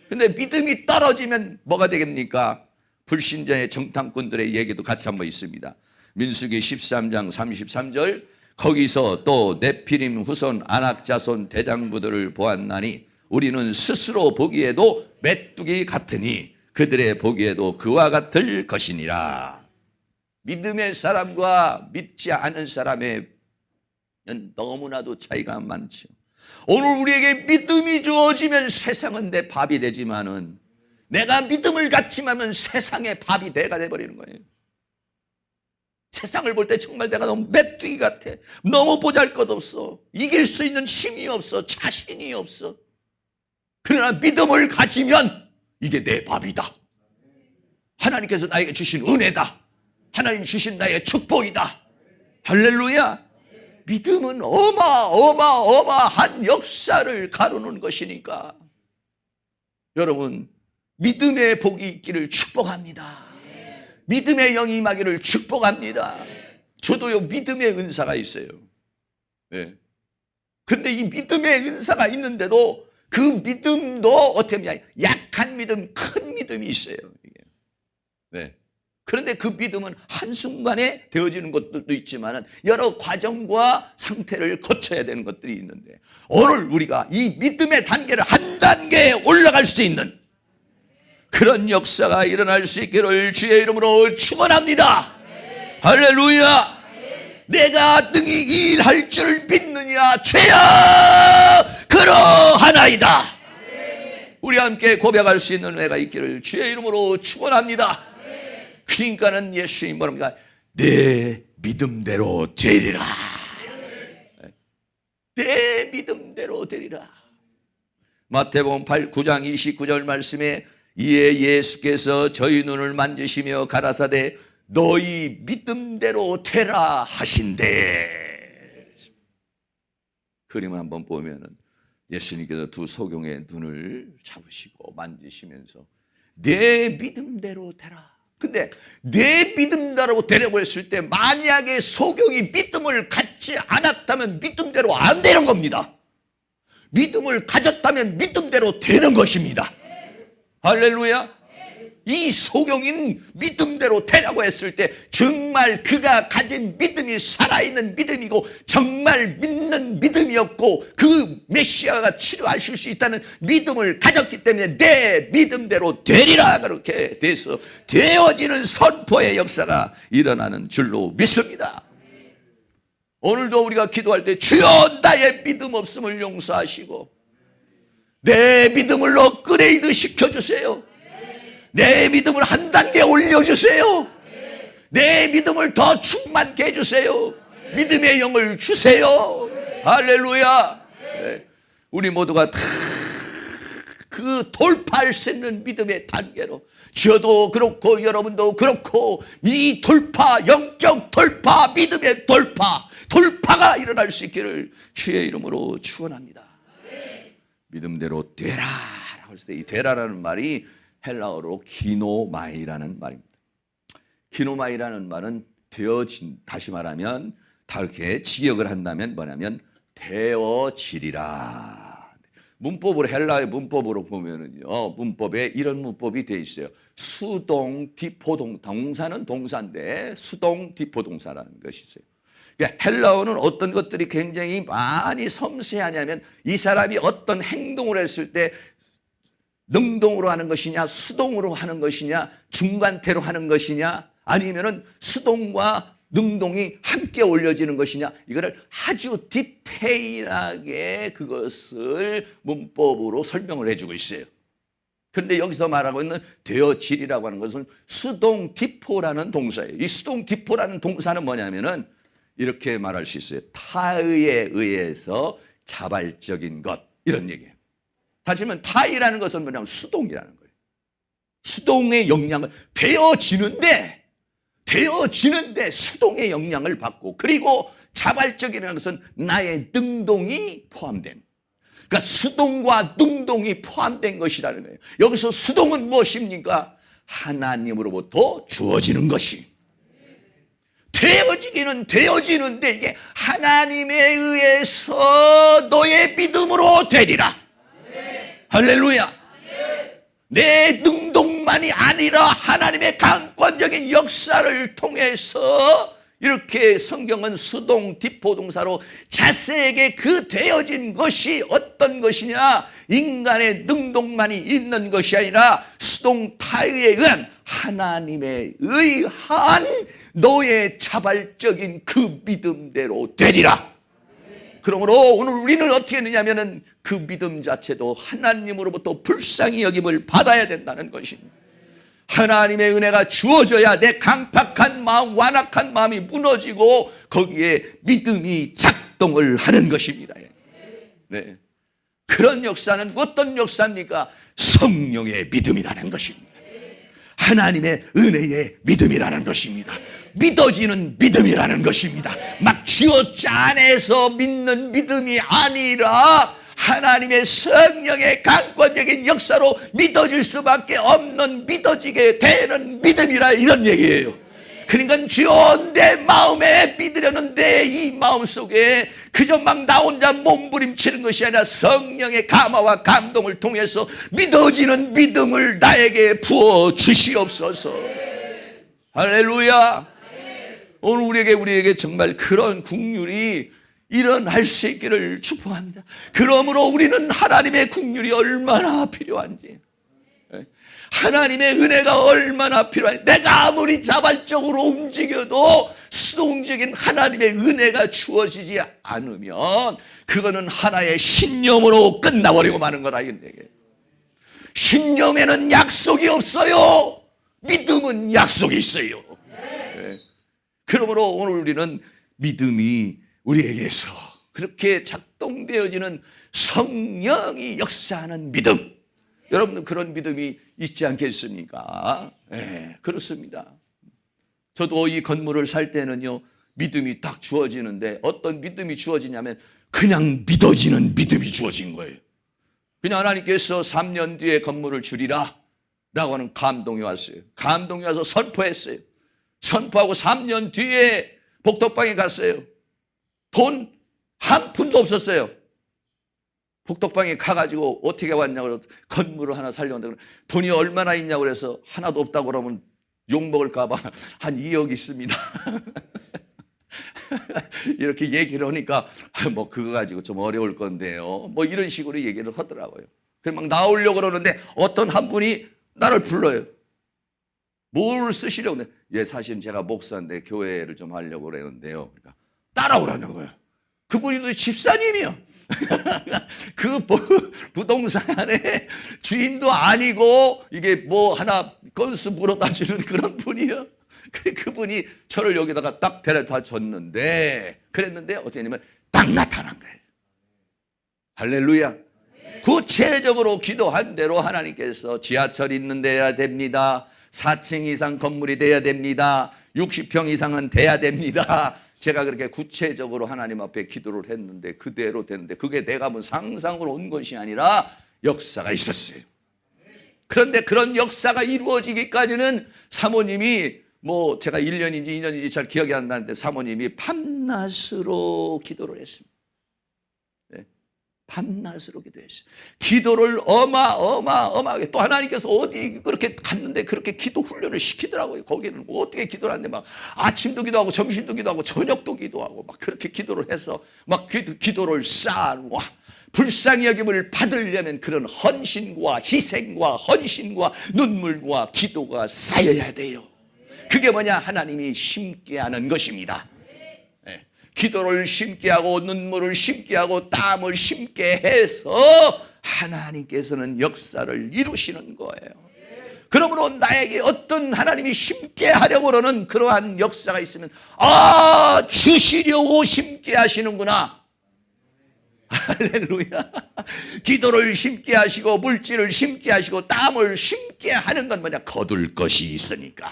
근데 믿음이 떨어지면 뭐가 되겠습니까? 불신자의 정탐꾼들의 얘기도 같이 한번 있습니다. 민수기 13장 33절, 거기서 또 네피림 후손 아낙 자손 대장부들을 보았나니 우리는 스스로 보기에도 메뚜기 같으니 그들의 보기에도 그와 같을 것이니라. 믿음의 사람과 믿지 않은 사람의 너무나도 차이가 많죠. 오늘 우리에게 믿음이 주어지면 세상은 내 밥이 되지만은 내가 믿음을 갖지 않으면 세상의 밥이 내가 돼버리는 거예요. 세상을 볼 때 정말 내가 너무 메뚜기 같아. 너무 보잘것없어. 이길 수 있는 힘이 없어. 자신이 없어. 그러나 믿음을 가지면 이게 내 밥이다. 하나님께서 나에게 주신 은혜다. 하나님 주신 나의 축복이다. 할렐루야. 믿음은 어마어마한 역사를 가르는 것이니까 여러분, 믿음의 복이 있기를 축복합니다. 믿음의 영이 임하기를 축복합니다. 저도요, 믿음의 은사가 있어요. 네. 근데 이 믿음의 은사가 있는데도 그 믿음도 어떻게 보면 약한 믿음, 큰 믿음이 있어요. 네. 그런데 그 믿음은 한순간에 되어지는 것들도 있지만 여러 과정과 상태를 거쳐야 되는 것들이 있는데 오늘 우리가 이 믿음의 단계를 한 단계에 올라갈 수 있는 그런 역사가 일어날 수 있기를 주의 이름으로 축원합니다. 할렐루야. 내가 능히 일할 줄 믿느냐? 죄야 그러하나이다. 우리 함께 고백할 수 있는 은혜가 있기를 주의 이름으로 축원합니다. 그러니까는 예수님 뭐랍니까? 내 믿음대로 되리라. 내 믿음대로 되리라. 마태복음 9장 29절 말씀에 이에 예수께서 저희 눈을 만지시며 가라사대 너희 믿음대로 되라 하신대. 그림을 한번 보면은 예수님께서 두 소경의 눈을 잡으시고 만지시면서 내 믿음대로 되라. 근데 내 믿음대로 되라고 했을 때 만약에 소경이 믿음을 갖지 않았다면 믿음대로 안 되는 겁니다. 믿음을 가졌다면 믿음대로 되는 것입니다. 할렐루야. 이 소경인 믿음대로 되라고 했을 때 정말 그가 가진 믿음이 살아있는 믿음이고 정말 믿는 믿음이었고 그 메시아가 치료하실 수 있다는 믿음을 가졌기 때문에 내 믿음대로 되리라 그렇게 돼서 되어지는 선포의 역사가 일어나는 줄로 믿습니다. 오늘도 우리가 기도할 때 주여 나의 믿음 없음을 용서하시고 내 믿음을 업그레이드 시켜주세요. 내 믿음을 한 단계 올려주세요. 내 믿음을 더 충만케 해주세요. 믿음의 영을 주세요. 할렐루야. 우리 모두가 다 그 돌파할 수 있는 믿음의 단계로 저도 그렇고 여러분도 그렇고 이 돌파, 영적 돌파, 믿음의 돌파가 일어날 수 있기를 주의 이름으로 축원합니다. 믿음대로 되라 라고 했을 때 이 되라라는 말이 헬라어로 기노마이라는 말입니다. 기노마이라는 말은 되어진, 다시 말하면 다르게 직역을 한다면 뭐냐면 되어지리라. 문법으로 헬라의 문법으로 보면은요, 문법에 이런 문법이 되어 있어요. 수동 디포동 동사는 동사인데 수동 디포동사라는 것이 있어요. 그러니까 헬라어는 어떤 것들이 굉장히 많이 섬세하냐면 이 사람이 어떤 행동을 했을 때 능동으로 하는 것이냐 수동으로 하는 것이냐 중간태로 하는 것이냐 아니면은 수동과 능동이 함께 올려지는 것이냐 이거를 아주 디테일하게 그것을 문법으로 설명을 해주고 있어요. 그런데 여기서 말하고 있는 되어지리라고 하는 것은 수동 디포라는 동사예요. 이 수동 디포라는 동사는 뭐냐면은 이렇게 말할 수 있어요. 타의에 의해서 자발적인 것 이런 얘기예요. 다시 말하면 타의라는 것은 뭐냐면 수동이라는 거예요. 수동의 영향을 되어지는데 수동의 영향을 받고 그리고 자발적이라는 것은 나의 능동이 포함된 그러니까 수동과 능동이 포함된 것이라는 거예요. 여기서 수동은 무엇입니까? 하나님으로부터 주어지는 것이 되어지기는 되어지는데 이게 하나님에 의해서 너의 믿음으로 되리라. 할렐루야. 내 능동만이 아니라 하나님의 강권적인 역사를 통해서 이렇게 성경은 수동 디포동사로 자세하게 그 되어진 것이 어떤 것이냐 인간의 능동만이 있는 것이 아니라 수동 타의에 의한 하나님에 의한 너의 자발적인 그 믿음대로 되리라. 그러므로 오늘 우리는 어떻게 했느냐면은 그 믿음 자체도 하나님으로부터 불쌍히 여김을 받아야 된다는 것입니다. 하나님의 은혜가 주어져야 내 강팍한 마음, 완악한 마음이 무너지고 거기에 믿음이 작동을 하는 것입니다. 네. 그런 역사는 어떤 역사입니까? 성령의 믿음이라는 것입니다. 하나님의 은혜의 믿음이라는 것입니다. 믿어지는 믿음이라는 것입니다. 막 쥐어짜내서 믿는 믿음이 아니라 하나님의 성령의 강권적인 역사로 믿어질 수밖에 없는 믿어지게 되는 믿음이라 이런 얘기예요. 그러니까 주여 내 마음에 믿으려는 내 이 마음속에 그저 막 나 혼자 몸부림치는 것이 아니라 성령의 감화와 감동을 통해서 믿어지는 믿음을 나에게 부어 주시옵소서. 할렐루야. 오늘 우리에게 정말 그런 국률이 일어날 수 있기를 축복합니다. 그러므로 우리는 하나님의 국률이 얼마나 필요한지 하나님의 은혜가 얼마나 필요한지 내가 아무리 자발적으로 움직여도 수동적인 하나님의 은혜가 주어지지 않으면 그거는 하나의 신념으로 끝나버리고 마는 거다. 신념에는 약속이 없어요. 믿음은 약속이 있어요. 네. 그러므로 오늘 우리는 믿음이 우리에게서 그렇게 작동되어지는 성령이 역사하는 믿음, 여러분은 그런 믿음이 있지 않겠습니까? 네, 그렇습니다. 저도 이 건물을 살 때는요, 믿음이 딱 주어지는데 어떤 믿음이 주어지냐면 그냥 믿어지는 믿음이 주어진 거예요. 그냥 하나님께서 3년 뒤에 건물을 주리라 라고 하는 감동이 왔어요. 감동이 와서 선포했어요. 선포하고 3년 뒤에 복덕방에 갔어요. 돈 한 푼도 없었어요. 복덕방에 가가지고 어떻게 왔냐고 그래서 건물을 하나 살려고 하는데 돈이 얼마나 있냐고 그래서 하나도 없다고 그러면 욕먹을까 봐 한 2억 있습니다. 이렇게 얘기를 하니까 뭐 그거 가지고 좀 어려울 건데요. 뭐 이런 식으로 얘기를 하더라고요. 그래서 막 나오려고 그러는데 어떤 한 분이 나를 불러요. 뭘 쓰시려고 그래? 예, 사실은 제가 목사인데 교회를 좀 하려고 그러는데요. 그러니까 따라오라는 거예요. 그분이 집사님이요. 그 부동산의 주인도 아니고 이게 뭐 하나 건수 물어다 주는 그런 분이요. 그분이 저를 여기다가 딱 데려다 줬는데 그랬는데 어떻게 했냐면 딱 나타난 거예요. 할렐루야. 구체적으로 기도한 대로 하나님께서 지하철 있는 데야 됩니다. 4층 이상 건물이 돼야 됩니다. 60평 이상은 돼야 됩니다. 제가 그렇게 구체적으로 하나님 앞에 기도를 했는데 그대로 됐는데 그게 내가 뭐 상상으로 온 것이 아니라 역사가 있었어요. 그런데 그런 역사가 이루어지기까지는 사모님이 뭐 제가 1년인지 2년인지 잘 기억이 안 나는데 사모님이 밤낮으로 기도를 했습니다. 네. 밤낮으로 기도했어요. 기도를 어마어마하게 또 하나님께서 어디 그렇게 갔는데 그렇게 기도 훈련을 시키더라고요. 거기는 뭐 어떻게 기도를 하는데 막 아침도 기도하고 점심도 기도하고 저녁도 기도하고 막 그렇게 기도를 해서 막 기도를 쌓아놓아 불쌍히 여김을 받으려면 그런 헌신과 희생과 헌신과 눈물과 기도가 쌓여야 돼요. 그게 뭐냐? 하나님이 심게 하는 것입니다. 네. 기도를 심게 하고 눈물을 심게 하고 땀을 심게 해서 하나님께서는 역사를 이루시는 거예요. 그러므로 나에게 어떤 하나님이 심게 하려고 하는 그러한 역사가 있으면 주시려고 심게 하시는구나. 할렐루야. 기도를 심게 하시고 물질을 심게 하시고 땀을 심게 하는 건 뭐냐? 거둘 것이 있으니까,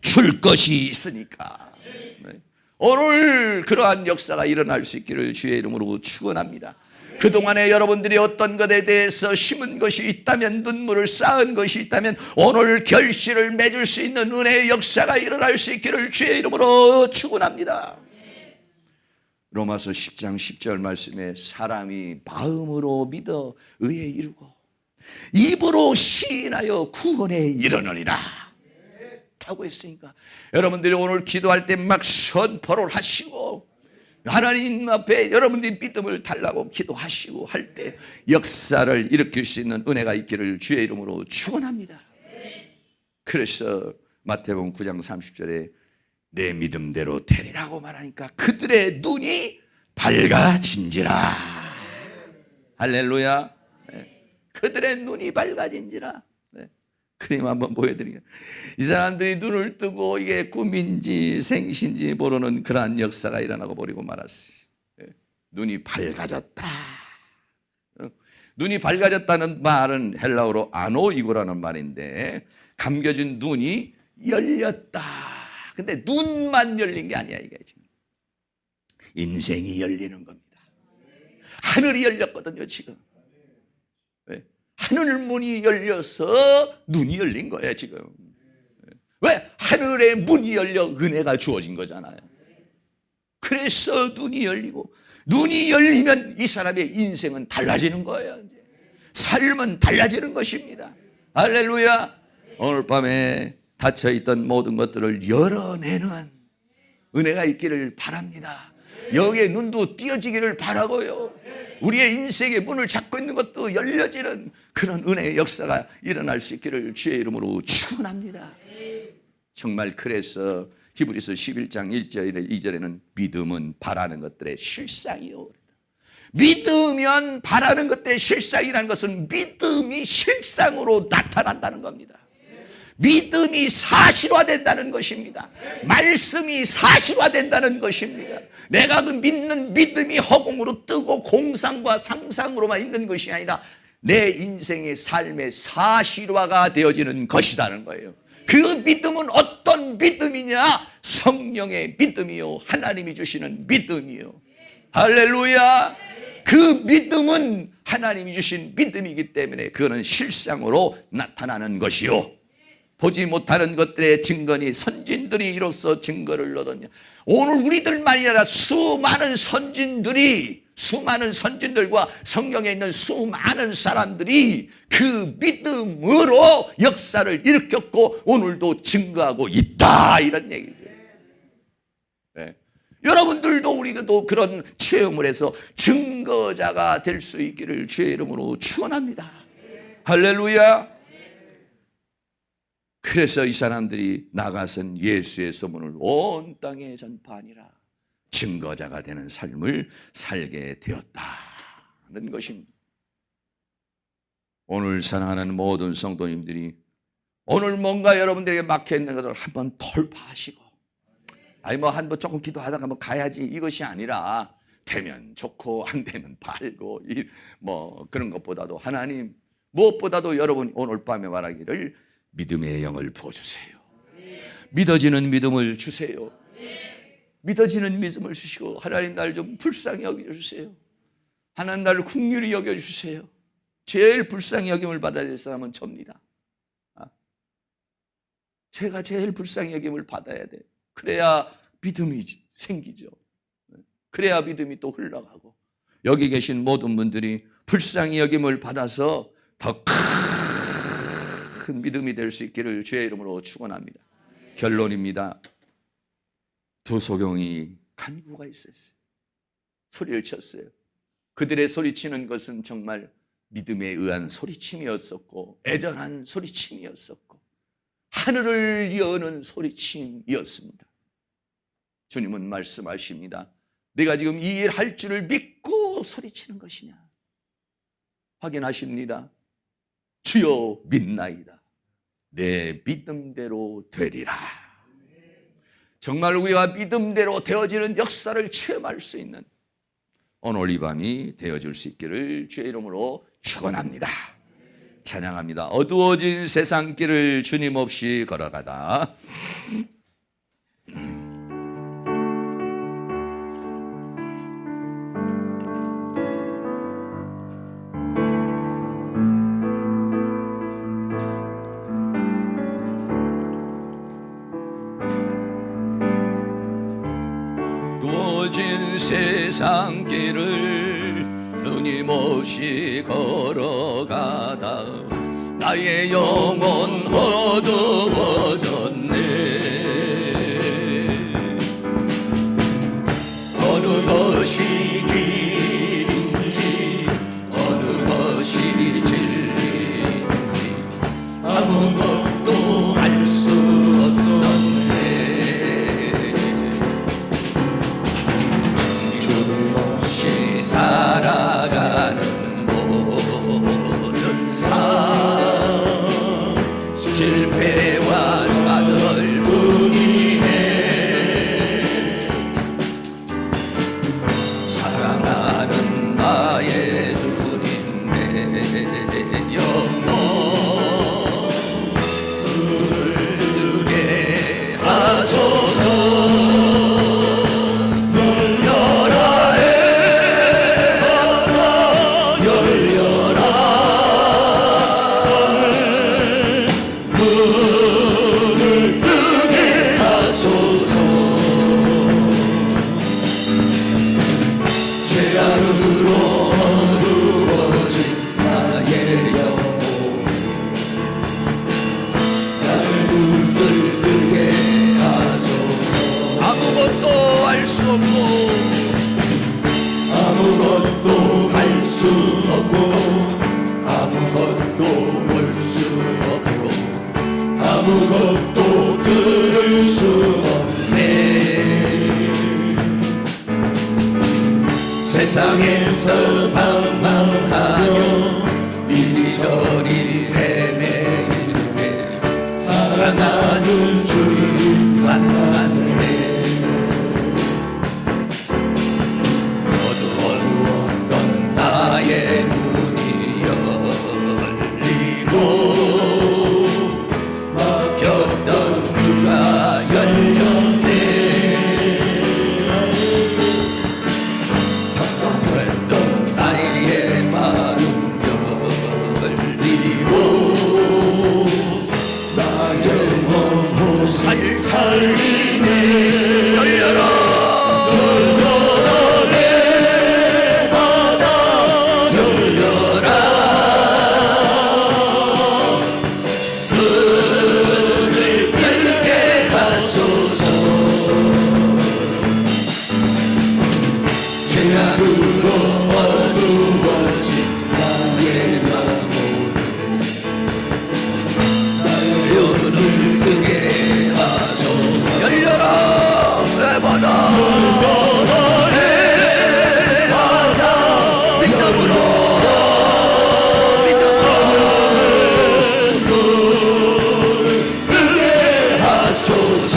줄 것이 있으니까. 네. 오늘 그러한 역사가 일어날 수 있기를 주의 이름으로 축원합니다. 그동안에 여러분들이 어떤 것에 대해서 심은 것이 있다면, 눈물을 쌓은 것이 있다면 오늘 결실을 맺을 수 있는 은혜의 역사가 일어날 수 있기를 주의 이름으로 축원합니다. 로마서 10장 10절 말씀에 사람이 마음으로 믿어 의에 이르고 입으로 시인하여 구원에 이르느니라 하고 있으니까 여러분들이 오늘 기도할 때 막 선포를 하시고 하나님 앞에 여러분들이 믿음을 달라고 기도하시고 할 때 역사를 일으킬 수 있는 은혜가 있기를 주의 이름으로 축원합니다. 그래서 마태복음 9장 30절에 내 믿음대로 되리라고 말하니까 그들의 눈이 밝아진지라. 할렐루야. 네. 그들의 눈이 밝아진지라. 네. 그림 한번 보여드리겠습니다. 이 사람들이 눈을 뜨고 이게 꿈인지 생신지 모르는 그러한 역사가 일어나고 버리고 말았어요. 네. 눈이 밝아졌다. 눈이 밝아졌다는 말은 헬라어로 아노이고라는 말인데 감겨진 눈이 열렸다. 근데 눈만 열린 게 아니야, 이게 지금. 인생이 열리는 겁니다. 하늘이 열렸거든요, 지금. 왜? 하늘 문이 열려서 눈이 열린 거예요, 지금. 왜? 하늘의 문이 열려 은혜가 주어진 거잖아요. 그래서 눈이 열리고, 눈이 열리면 이 사람의 인생은 달라지는 거예요. 이제. 삶은 달라지는 것입니다. 할렐루야. 오늘 밤에 닫혀있던 모든 것들을 열어내는 은혜가 있기를 바랍니다. 여기에 눈도 띄어지기를 바라고요. 우리의 인생의 문을 잡고 있는 것도 열려지는 그런 은혜의 역사가 일어날 수 있기를 주의 이름으로 축원합니다. 정말 그래서 히브리서 11장 1절 2절에는 믿음은 바라는 것들의 실상이요. 믿으면 바라는 것들의 실상이라는 것은 믿음이 실상으로 나타난다는 겁니다. 믿음이 사실화된다는 것입니다. 말씀이 사실화된다는 것입니다. 내가 그 믿는 믿음이 허공으로 뜨고 공상과 상상으로만 있는 것이 아니라 내 인생의 삶의 사실화가 되어지는 것이라는 거예요. 그 믿음은 어떤 믿음이냐? 성령의 믿음이요, 하나님이 주시는 믿음이요. 할렐루야. 그 믿음은 하나님이 주신 믿음이기 때문에 그거는 실상으로 나타나는 것이요, 보지 못하는 것들의 증거니 선진들이 이로써 증거를 얻었냐. 오늘 우리들만이 아니라 수많은 선진들과 성경에 있는 수많은 사람들이 그 믿음으로 역사를 일으켰고 오늘도 증거하고 있다, 이런 얘기죠. 네. 여러분들도 우리도 그런 체험을 해서 증거자가 될 수 있기를 주의 이름으로 축원합니다. 할렐루야. 그래서 이 사람들이 나가선 예수의 소문을 온 땅에 전파하니라. 증거자가 되는 삶을 살게 되었다는 것입니다. 오늘 사랑하는 모든 성도님들이 오늘 뭔가 여러분들에게 막혀있는 것을 한번 돌파하시고, 아니 한번 조금 기도하다가 가야지, 이것이 아니라 되면 좋고 안 되면 말고 그런 것보다도 하나님, 무엇보다도 여러분 오늘 밤에 말하기를 믿음의 영을 부어주세요. 믿어지는 믿음을 주세요. 믿어지는 믿음을 주시고 하나님 날 좀 불쌍히 여겨주세요. 하나님 나를 긍휼히 여겨주세요. 제일 불쌍히 여김을 받아야 될 사람은 접니다. 제가 제일 불쌍히 여김을 받아야 돼요. 그래야 믿음이 생기죠. 그래야 믿음이 또 흘러가고, 여기 계신 모든 분들이 불쌍히 여김을 받아서 더 큰 믿음이 될 수 있기를 주의 이름으로 축원합니다. 결론입니다. 두 소경이 간구가 있었어요. 소리를 쳤어요. 그들의 소리치는 것은 정말 믿음에 의한 소리침이었었고 애절한 소리침이었었고 하늘을 여는 소리침이었습니다. 주님은 말씀하십니다. 내가 지금 이 일 할 줄을 믿고 소리치는 것이냐? 확인하십니다. 주여 믿나이다. 내 믿음대로 되리라. 정말 우리가 믿음대로 되어지는 역사를 체험할 수 있는 오늘 이 밤이 되어줄 수 있기를 주의 이름으로 축원합니다. 찬양합니다. 어두워진 세상길을 주님 없이 걸어가다 세상길을 끊임없이 걸어가다 나의 영혼 어두워졌네. 어느 것이 길인지 어느 것이 진리인지 아무것도 알 수 없었네. 살아가는 모든 삶 실패와 좌절뿐이네. 사랑하는 나의 주님 내 영혼 울게 하소서. 아무것도 할 수 없고 아무것도 볼 수 없고 아무것도 들을 수 없네. 세상에서 방황하며 이리저리 헤매일 때 사랑하는 주님 만났네. 어두웠던 나의 문이 열리고 막혔던 그가 열렸네. 텅텅했던 나의 마음 열리고 나의 영혼 살살리네. 열려라 죄악으로 어두워진 나의 마음 나의 눈을 뜨게 하소서. 열려라 내 바다 내 바다 믿음으로 뜨게 하소서.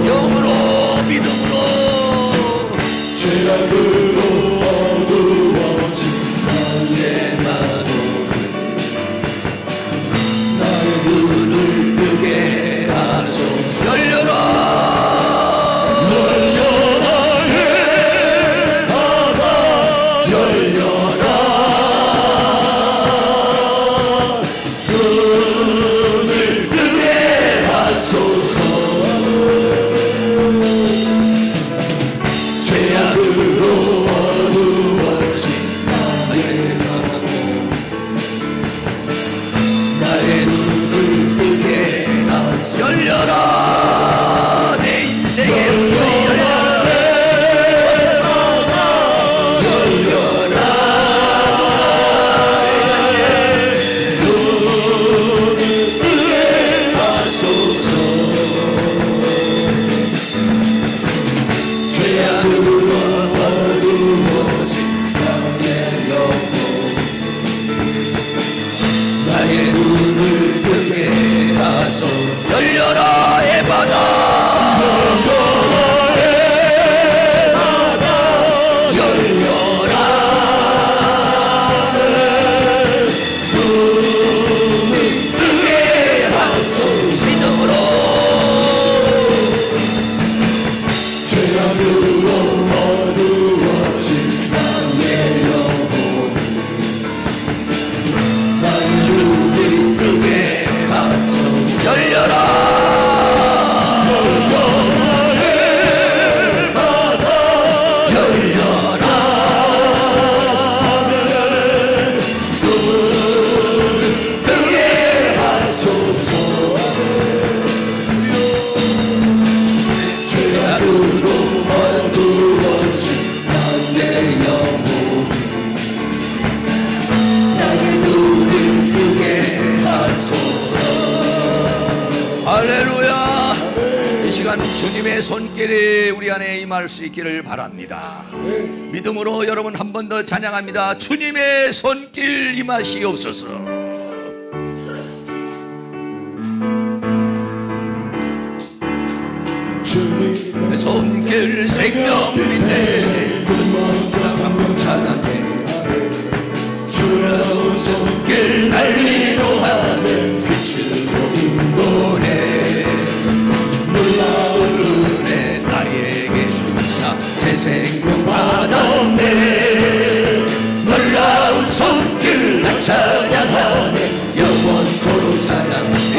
영으로 믿음으로 죄악으로 어두워진 나의 마음 나의 눈을 뜨게 하소서. 열려라 열려라 내 바다 열려라 눈을 뜨게 하소서. 죄악으로 어두워진 나의 마음 나의 눈을 뜨게 하소서. 열려라 내 인생의 문을 열려라 열려라 눈을 뜨게 하소서. 죄악으로 어두워진 나의 영혼 나의 눈을 뜨게 하소서. 열려라 의 바다 열려라 눈을 뜨게 하소서. 믿음으로 죄악으로 어두워진 나의 영혼 나의 눈을 뜨게 하소서. 열려라 열려라 내 바다 열려라 눈을 뜨게 하소서. 죄악으로 어두워진 나의 영혼 나의 눈을 뜨게 하소서. 할렐루야. 이 시간 주님의 손길이 우리 안에 임할 수 있기를 바랍니다. 믿음으로 여러분 한 번 더 찬양합니다. 주님의 손길 임하시옵소서. 주님의 손길 생명 밑에 먼저 한번 찾아내. 주라운 손길 날 위로하네. 빛으로 인도해. 놀라운 은혜 나에게 주사 새 생명 받았네. 놀라운 손길 나 찬양하네. 영원토록 찬양하네.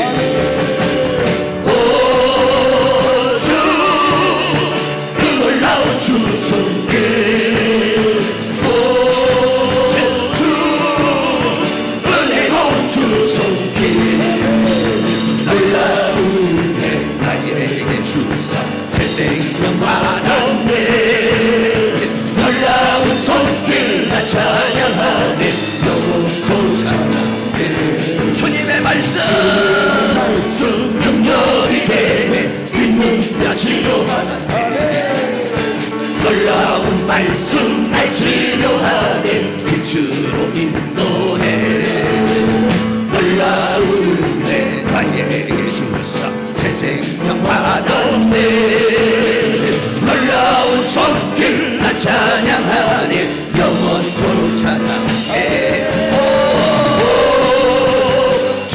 놀라운 주 손길 주 은혜로운 주 손길 놀라운 은혜 나에게 주사 새 생명 받았네. 놀라운 손길 나 찬양하네. 영원토록 찬양하네. 주님의 말씀 능력이 되네. 믿는 자 치료받았네. 놀라운 말씀 날 치료하네. 빛으로 인도해. 놀라운 은혜 나에게 주사 새 생명 받았네. 놀라운 손길 나 찬양하니 영원토록 찬양해. 주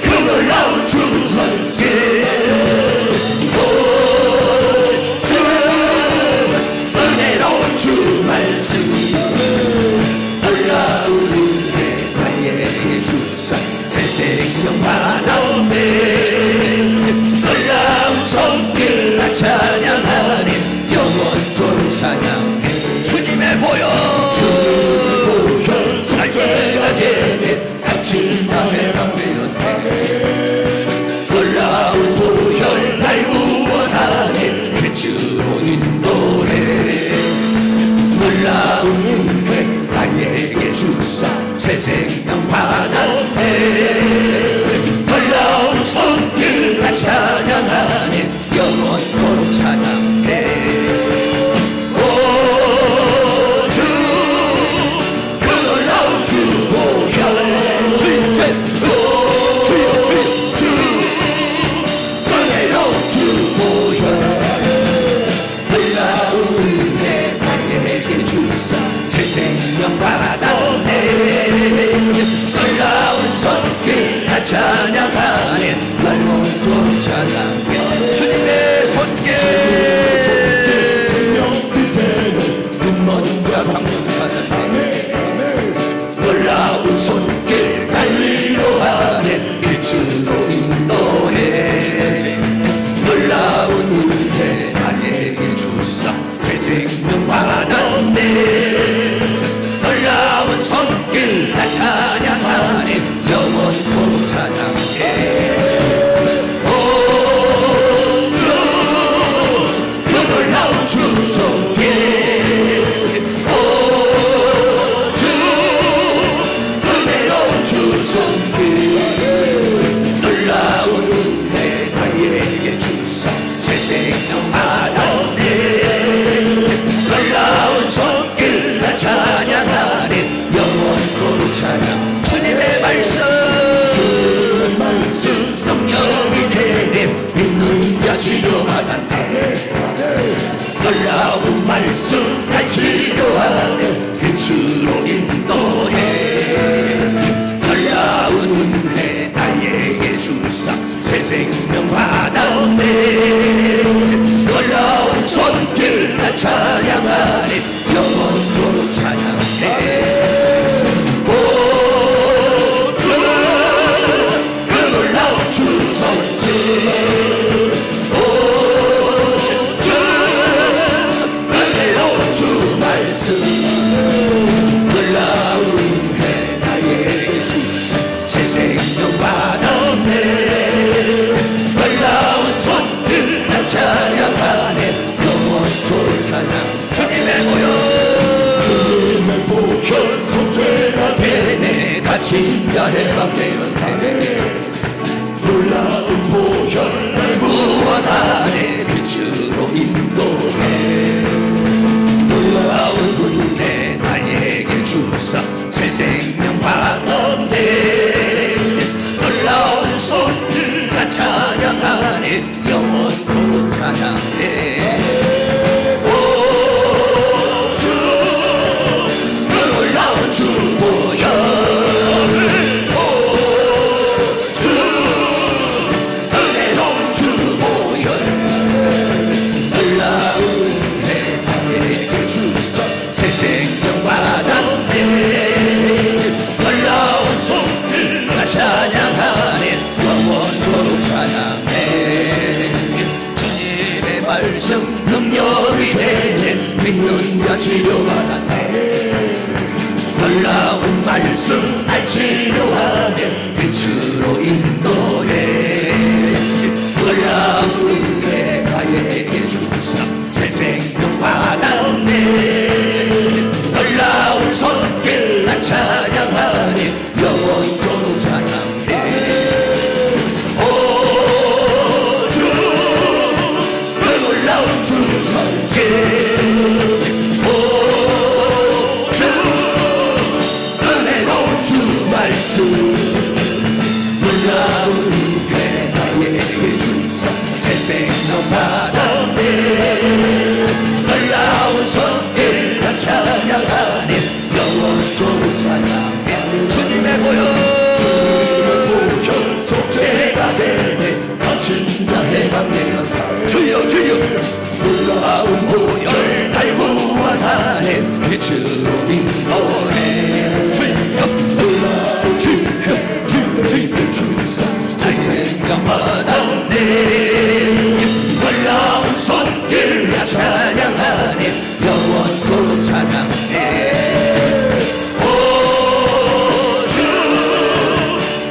그 놀라운 주 손길, 주 은혜로운 주 말씀, 놀라운 은혜 나에게 주사 새 생명 받았네. 놀라운 손길 나 찬양하니 영원토록 찬양해. 주님의 보혈, 주님의 보혈 살 죄가 되네. 갇힌 나 해방되었네. 놀라운 보혈 날 구원하네. 빛으로 인도해. 놀라운 은혜 나에게 주사 새 생명 받았네. 놀라운 손길 나 찬양하네. 영원토록 찬양해. 오 주 그 놀라운 주 보혈, 주 은혜로운 주 보혈, 놀라운 은혜 나에게 주사 새 생명 받았네. 놀라운 손길 나 찬양하네. 영원토록 찬양해. 주님의 손길, 생명이 되는 눈먼 자 광명 찬양하네. 놀라운 손길 날 위로하네. 빛으로 인도해. 놀라운 은혜 나에게 주사 새 생명 받았네. 놀라운 손길 나 찬양하네. 영원토록 찬양해. 오 주 그 놀라운 주 손길, 오 주 은혜로운 주 손길, 놀라운 은혜 나에게 주사 새 생명 받았네. 놀라운 손길 나 찬양하네. 영원토록 찬양. 주님의 말씀, 주님의 말씀 능력이 되네. 믿는 자 치료받았네. 놀라운 말씀 날 치료하네. 빛으로 인도해. 놀라운 은혜 나에게 주사 새 생명 받았네. 놀라운 손길 나 찬양하네. 영원토록 찬양해. 오 주 그 놀라운 주 손길, 오 주 은혜로운 주 말씀, 놀라운 은혜 나에게 주사 새 생명 받았네. 놀라운 손길 나 찬양하네. 영원토록 찬양. 주님의 보혈, 주님의 보혈 속죄가 되네. 갇힌 자 해방되었네. 놀라운 보혈 날 구원하네. 빛으로 인도해. 놀라운 은혜 나에게 주사 새 생명 받았네. 놀라운 손길 나 찬양하네. 영원토록 찬양해. 오 주 그 놀라운 주 보혈, 오 주 은혜로운 주 보혈, 놀라운 은혜 나에게 주사 새 생명 받았네. 놀라운 손길 나 찬양하네. 영원토록 찬양해. 주님의 말씀 능력이 되네. 믿는 자 치료받았네. 놀라운 말씀 날 치료하네. 빛으로 인도해. 놀라운 은혜 나에게 주사 새 생명 받았네. 놀라운 손길 나 찬양하네. 영원토록 찬양해. 오 주 그 놀라운 주 손길, 오 주 은혜로운 주 말씀, 놀라운 받았네. 놀라운 손길 나 찬양하네. 영원토록 찬양해. 주님의 보혈 속죄가 되네. 거친 자의 강력한 주여 주여 놀라운 보혈 날 구원하네. 빛으로 인도해. 주여 주사 생각 받았네. 놀라운 손길 나 찬양하네. 영원토록 찬양해. 오주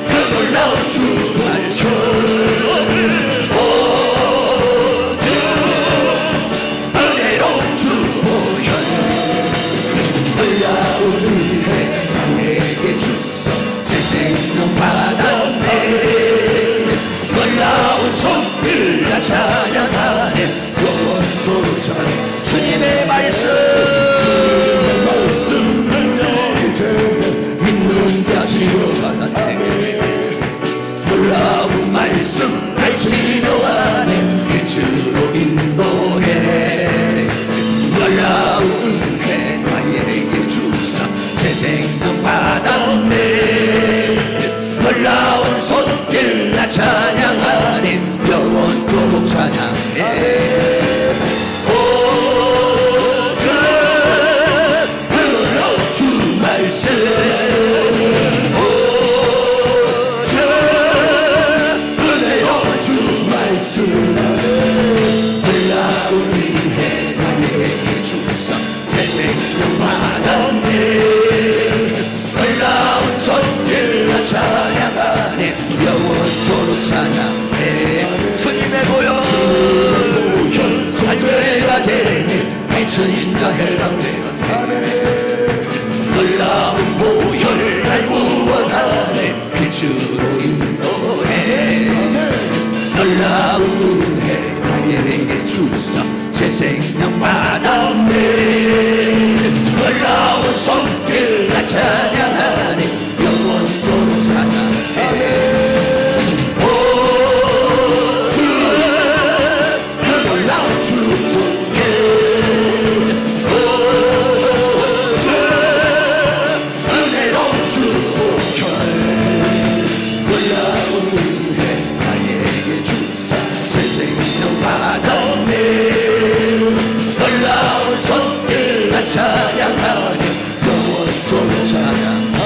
그 놀라운 주 말씀. 오주 은혜로운 주 보혈 놀라운 은혜 나에게 주사 새 생명 받았네. 놀라운 손길 나 찬양하네. 영원토록 찬양. 주님의 말씀 믿는 자 치료받았네. 놀라운 말씀 날 치료하네. 빛으로 인도해. 놀라운 은혜 나에게 주사 새 생명 받았네. 놀라운 손길 나 찬양하네. 영원토록 찬양해. 오주 그 놀라운 주 말씀. 오주 은혜로운 주 말씀. 놀라운 은혜 나에게 주사 새 생명 받았네. 놀라운 손길 나 찬양하네. 영원토록 찬양해. 주님의 보혈 안죄가 되네. 미친 자 해당되었네. 놀라운 보혈 날 구원하네. 빛으로 인도해. 놀라운 은혜 나에게 주사 새 생명 받았네. 놀라운 손길 나 찬양하네. 영원토록 찬양해. 오주 그 놀라운 주께. 오주 은혜로운 주 보혈 놀라운 은혜 나에게 주사 새 생명 받았네. 놀라운 손길 나 찬양하네. 영원토록 찬양해.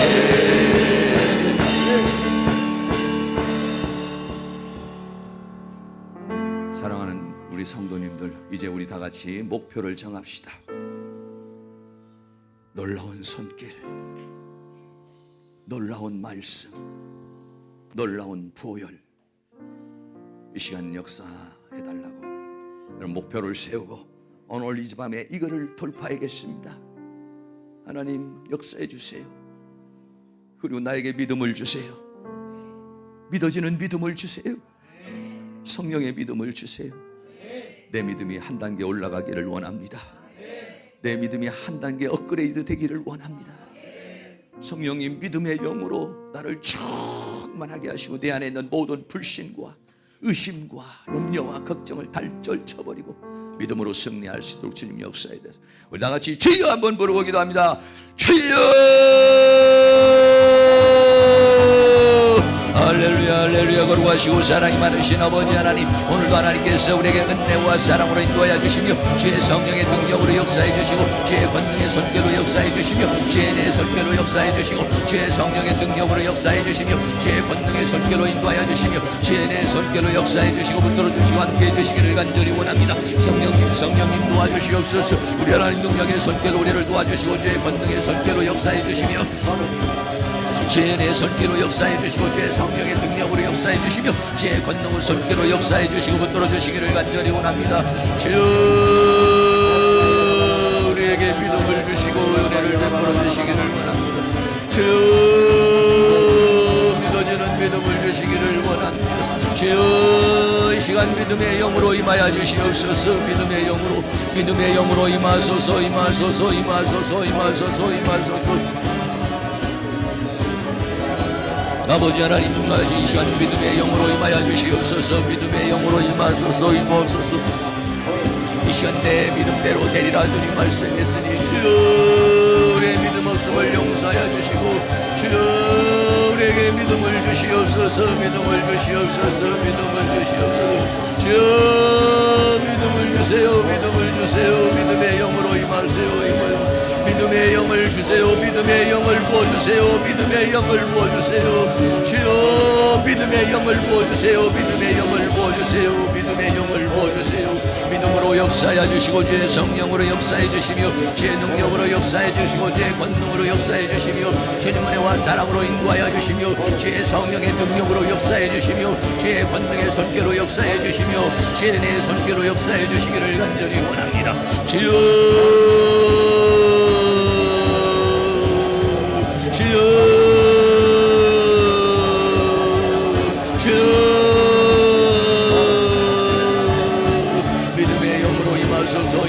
사랑하는 우리 성도님들, 이제 우리 다 같이 목표를 정합시다. 놀라운 손길, 놀라운 말씀, 놀라운 보혈, 이 시간 역사해달라고 여러분 목표를 세우고 오늘 이 밤에 이거를 돌파하겠습니다. 하나님 역사해 주세요. 그리고 나에게 믿음을 주세요. 믿어지는 믿음을 주세요. 성령의 믿음을 주세요. 내 믿음이 한 단계 올라가기를 원합니다. 내 믿음이 한 단계 업그레이드 되기를 원합니다. 성령님 믿음의 영으로 나를 충만하게 하시고 내 안에 있는 모든 불신과 의심과 염려와 걱정을 달절 쳐버리고 믿음으로 승리할 수 있도록 주님 역사에 대해서 우리 다 같이 주여 한번 부르고 기도합니다. 주여 할렐루야 할렐루야. 거룩하시고 사랑이 많으신 아버지 하나님, 오늘도 하나님께서 우리에게 은혜와 사랑으로 인도하여 주시며 주의 성령의 능력으로 역사해 주시고 주의 권능의 손길로 역사해 주시며 주의 내 손길로 역사해 주시고 주의 성령의 능력으로 역사해 주시며 주의 권능의 손길로 인도하여 주시며 주의 내 손길로 역사해 주시고 붙들어 주시고 함께해 주시기를 간절히 원합니다. 성령님 도와주시옵소서. 우리 하나님 능력의 손길로 우리를 도와주시고 주의 권능의 손길로 역사해 주시며 주의 내 손길로 역사해 주시고 주의 성령의 능력으로 역사해 주시며 주의 권능을 손길로 역사해 주시고 붙들어 주시기를 간절히 원합니다. 주여 우리에게 믿음을 주시고 은혜를 베풀어 주시기를 원합니다. 주여 믿어지는 믿음을 주시기를 원합니다. 주여 이 시간 믿음의 영으로 임하여 주시옵소서. 믿음의 영으로 임하소서. 아버지 하나님 이 시간 믿음의 영으로 임하여 주시옵소서. 믿음의 영으로 임하소서. 임하옵소서. 이 시간 내 믿음대로 되리라 주님 말씀했으니 주여 우리의 믿음 없음을 용서하여 주시고 주여 우리에게 믿음을 주시옵소서. 믿음을 주시옵소서. 믿음을 주시옵소서. 주여 믿음을 주세요. 믿음을 주세요. 믿음의 영으로 임하세요. 믿음의 영을 주세요. 믿음의 영을 부어주세요. 믿음의 영을 부어주세요. 주여 믿음의 영을 부어주세요. 믿음의 영을 부어주세요. 믿음의 영을 부어주세요. 믿음으로 역사해 주시고 주의 성령으로 역사해 주시며 주의 능력으로 역사해 주시고 주의 권능으로 역사해 주시며 주님 은혜와 사랑으로 인도하여 주시며 주의 성령의 능력으로 역사해 주시며 주의 권능의 손길로 역사해 주시며 주의 은혜의 손길로 역사해 주시기를 간절히 원합니다. 주여 믿음의 영으로 임하소서.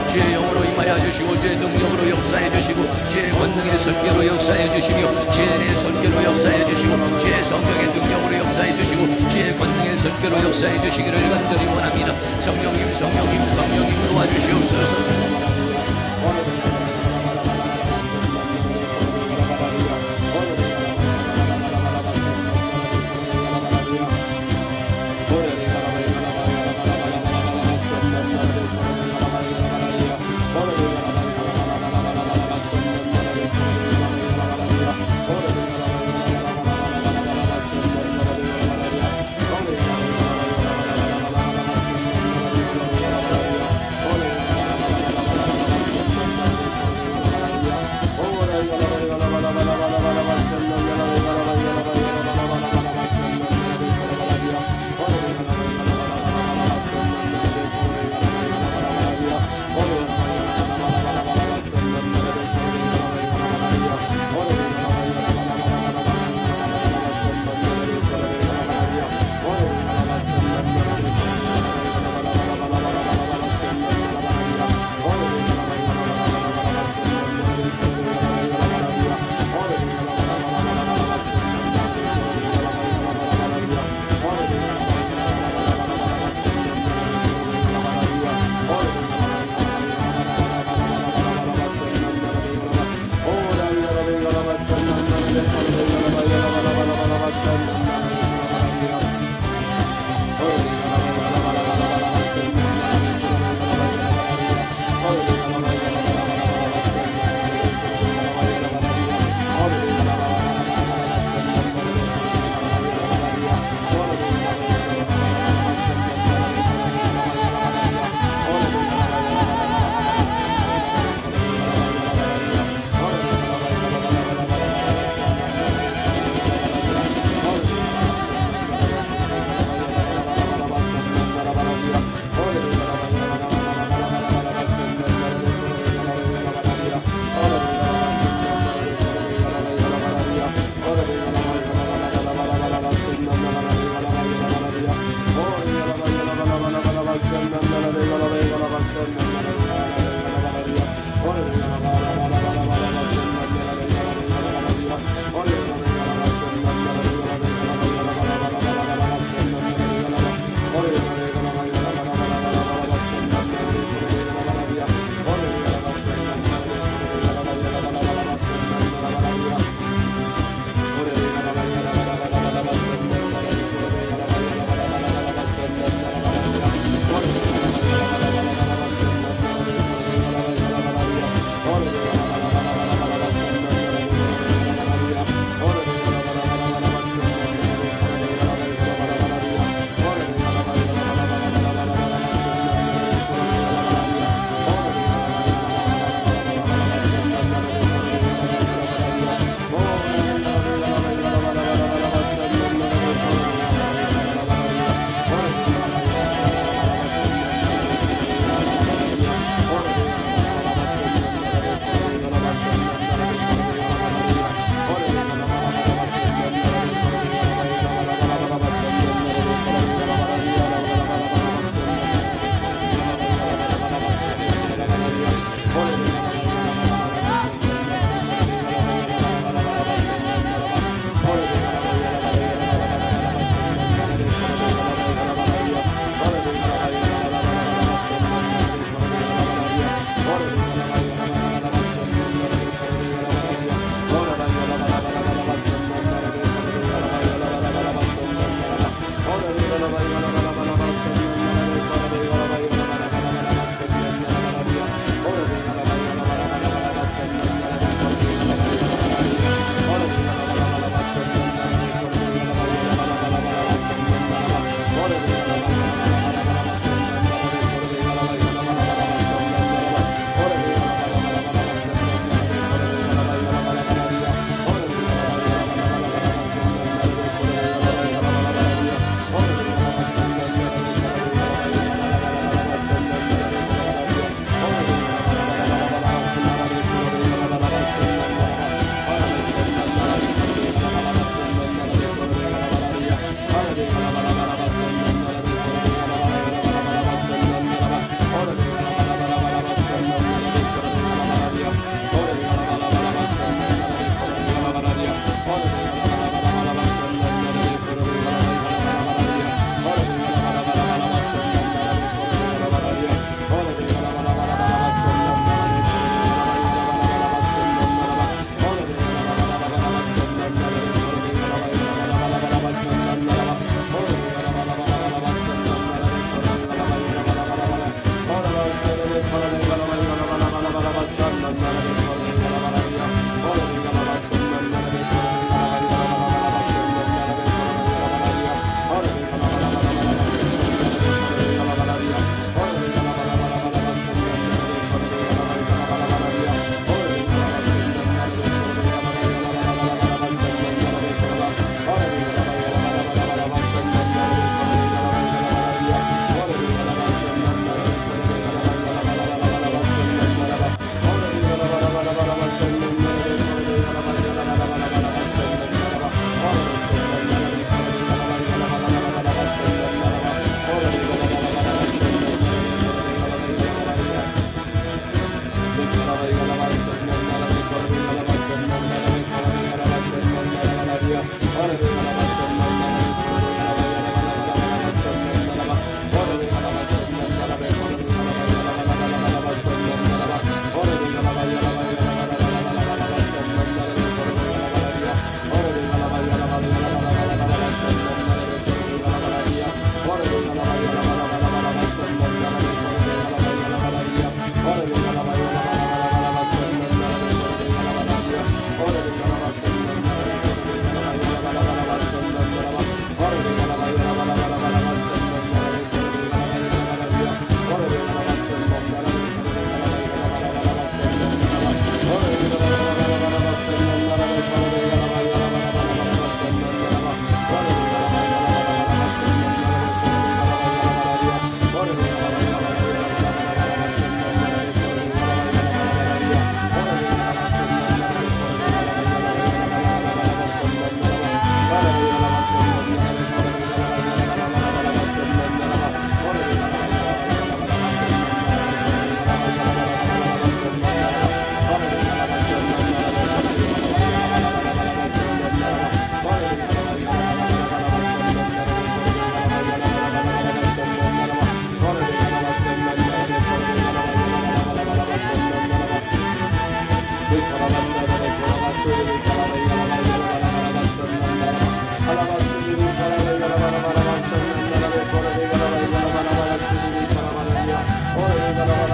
주의 영으로 임하여 주시고 주의 능력으로 역사해 주시고 주의 권능의 손길로 역사해 주시며 주의 은혜의 손길로 역사해 주시고 주의 성령의 능력으로 역사해 주시고 주의 권능의 손길로 역사해 주시기를 간절히 원합니다. 성령님 도와주시옵소서.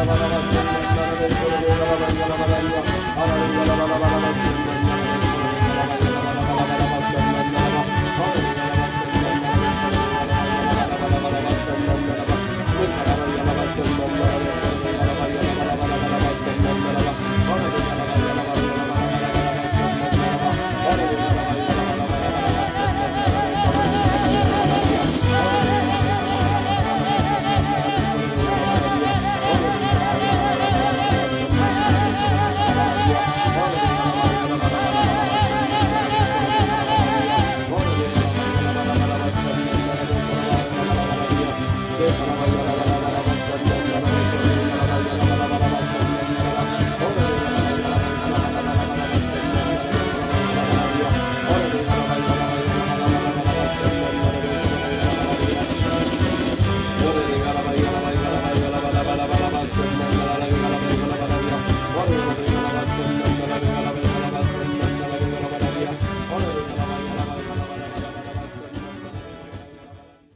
Hallelujah.